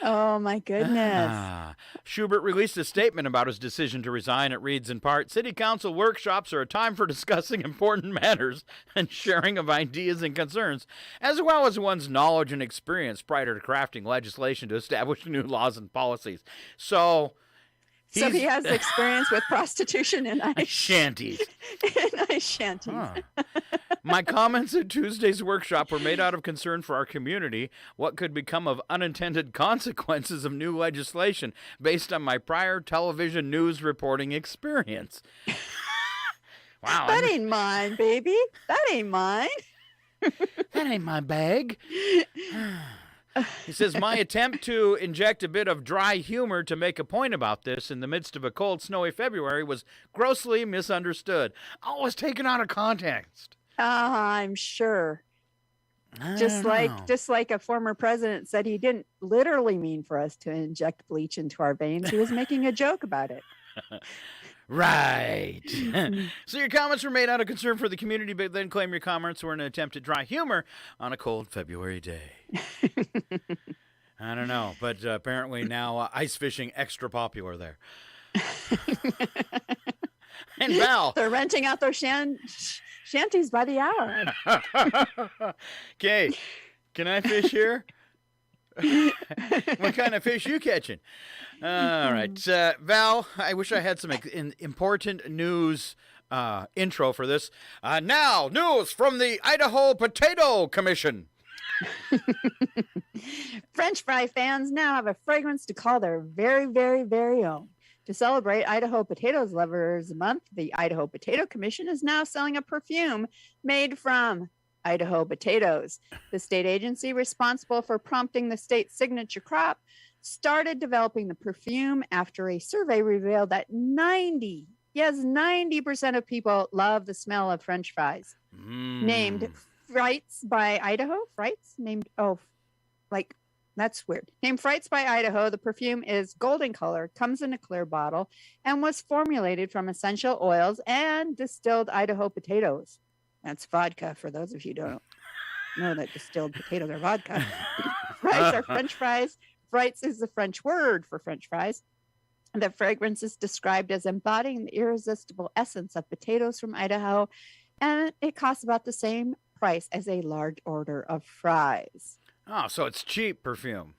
Oh, my goodness. Shubert released a statement about his decision to resign. It reads in part, City Council workshops are a time for discussing important matters and sharing of ideas and concerns, as well as one's knowledge and experience prior to crafting legislation to establish new laws and policies. So he has experience with prostitution and ice shanties. in ice shanties. My comments at Tuesday's workshop were made out of concern for our community, what could become of unintended consequences of new legislation based on my prior television news reporting experience. Wow. That ain't mine, baby. That ain't mine. That ain't my bag. He says, my attempt to inject a bit of dry humor to make a point about this in the midst of a cold, snowy February was grossly misunderstood. Oh, it was taken out of context. I'm sure. Just like a former president said he didn't literally mean for us to inject bleach into our veins. He was making a joke about it. Right. So your comments were made out of concern for the community, but then claim your comments were an attempt at dry humor on a cold February day. I don't know, but apparently now ice fishing extra popular there. And Val. They're renting out their shanties by the hour. Okay, can I fish here? What kind of fish you catching? All right, Val, I wish I had some important news intro for this. Now, news from the Idaho Potato Commission. French fry fans now have a fragrance to call their very, very, very own. To celebrate Idaho Potatoes Lovers Month, the Idaho Potato Commission is now selling a perfume made from Idaho potatoes. The state agency responsible for prompting the state's signature crop started developing the perfume after a survey revealed that 90% of people love the smell of French fries. Named Frites by Idaho. That's weird. Named Frites by Idaho, the perfume is golden color, comes in a clear bottle, and was formulated from essential oils and distilled Idaho potatoes. That's vodka, for those of you who don't know that distilled potatoes are vodka. Fries are French fries. Frites is the French word for French fries. The fragrance is described as embodying the irresistible essence of potatoes from Idaho, and it costs about the same price as a large order of fries. Oh, so it's cheap perfume.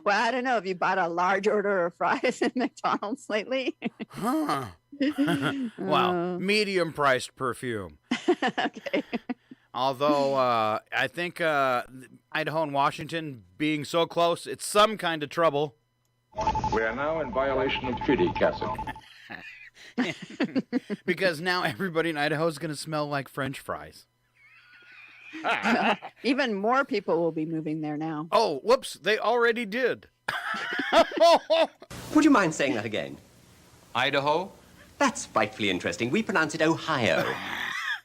Well, I don't know if you bought a large order of fries at McDonald's lately. Well, medium-priced perfume. Okay. Although I think Idaho and Washington being so close, it's some kind of trouble. We are now in violation of treaty, Cassidy. Because now everybody in Idaho is going to smell like French fries. Even more people will be moving there now. Oh, whoops, they already did. Would you mind saying that again? Idaho? That's frightfully interesting. We pronounce it Ohio.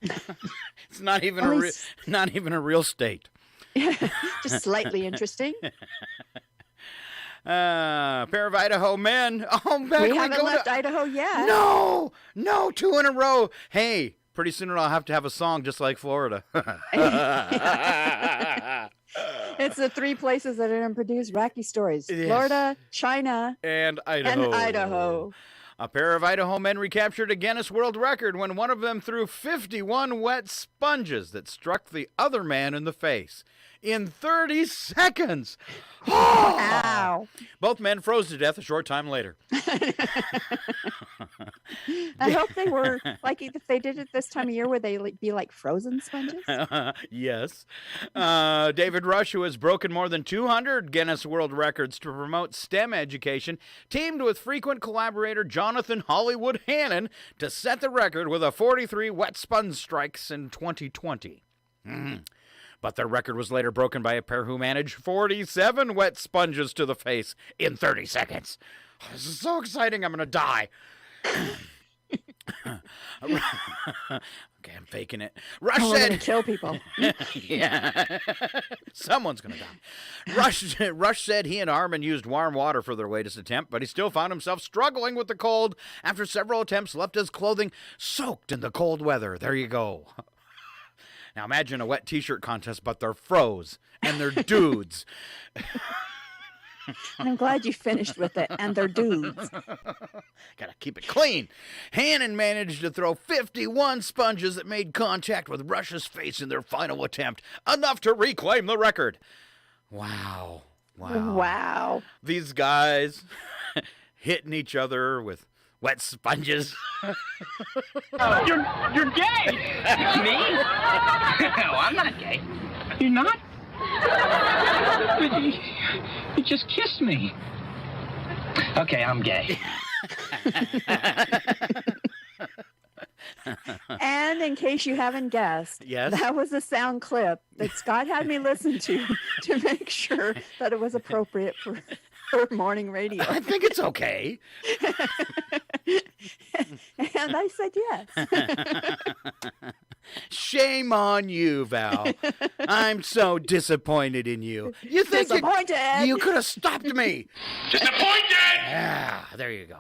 It's not even a real state. Just slightly interesting. Pair of Idaho men. Oh, back we haven't left Idaho yet. No, 2 in a row. Hey, pretty soon I'll have to have a song just like Florida. It's the 3 places that are going to produce wacky stories. Yes. Florida, China, and Idaho. A pair of Idaho men recaptured a Guinness World Record when one of them threw 51 wet sponges that struck the other man in the face in 30 seconds. Oh! Ow. Both men froze to death a short time later. I hope they were, like, if they did it this time of year, would they be like frozen sponges? Yes. David Rush, who has broken more than 200 Guinness World Records to promote STEM education, teamed with frequent collaborator Jonathan Hollywood Hannon to set the record with a 43 wet sponge strikes in 2020. But their record was later broken by a pair who managed 47 wet sponges to the face in 30 seconds. Oh, this is so exciting, I'm going to die. Okay, I'm faking it. Rush We're said, gonna kill people. yeah, someone's gonna die. Rush said he and Armin used warm water for their latest attempt, but he still found himself struggling with the cold after several attempts left his clothing soaked in the cold weather. There you go. Now imagine a wet t-shirt contest, but they're froze and they're dudes. I'm glad you finished with it, and they're dudes. Gotta keep it clean. Hannon managed to throw 51 sponges that made contact with Rush's face in their final attempt, enough to reclaim the record. Wow. Wow. These guys hitting each other with wet sponges. You're gay! Me? No, I'm not gay. You're not? But you just kissed me. Okay, I'm gay. And in case you haven't guessed, yes? That was a sound clip that Scott had me listen to make sure that it was appropriate for morning radio. I think it's okay. And I said yes. Shame on you, Val. I'm so disappointed in you. You think Disappointed. you could have stopped me. Disappointed! Yeah, there you go.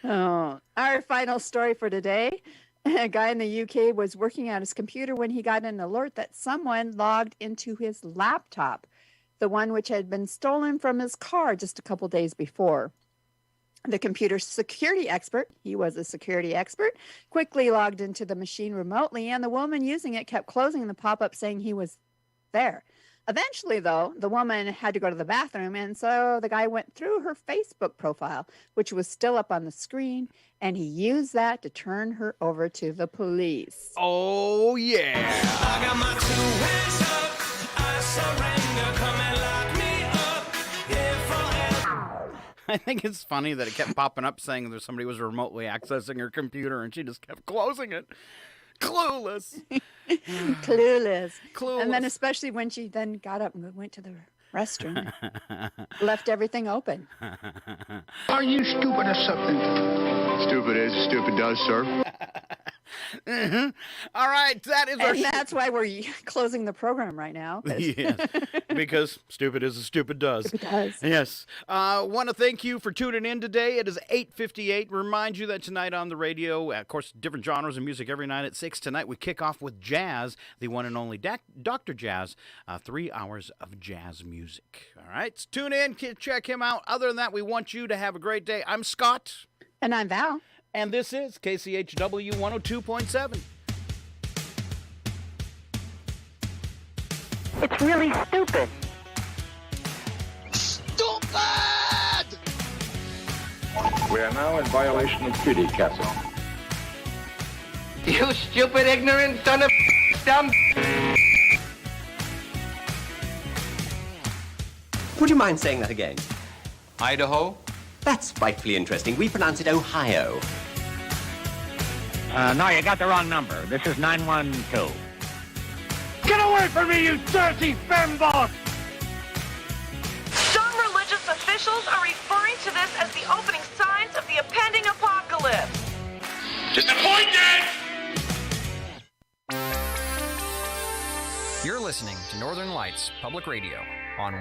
Oh, our final story for today. A guy in the UK was working on his computer when he got an alert that someone logged into his laptop, the one which had been stolen from his car just a couple days before. The computer security expert, he was a security expert, quickly logged into the machine remotely, and the woman using it kept closing the pop-up saying he was there. Eventually, though, the woman had to go to the bathroom, and so the guy went through her Facebook profile, which was still up on the screen, and he used that to turn her over to the police. Oh, yeah. I got my 2 hands up. I surrender. Come and lock me up here forever. I think it's funny that it kept popping up saying that somebody was remotely accessing her computer, and she just kept closing it. Clueless. Clueless. Clueless. And then especially when she then got up and went to the restroom, left everything open. Are you stupid or something? Stupid is, stupid does, sir. Mm-hmm. All right, that is our And that's why we're closing the program right now. Yes, because stupid is as stupid does. Stupid does. Yes. Want to thank you for tuning in today. It is 8:58. Remind you that tonight on the radio, of course, different genres of music every night at 6. Tonight we kick off with jazz, the one and only Dr. Jazz, 3 hours of jazz music. All right, so tune in, check him out. Other than that, we want you to have a great day. I'm Scott. And I'm Val. And this is KCHW 102.7. It's really stupid. Stupid! We are now in violation of treaty, Castle. You stupid, ignorant son of dumb. Would you mind saying that again? Idaho? That's frightfully interesting. We pronounce it Ohio. No, you got the wrong number. This is 912. Get away from me, you dirty fembot! Some religious officials are referring to this as the opening signs of the impending apocalypse. Disappointed! You're listening to Northern Lights Public Radio on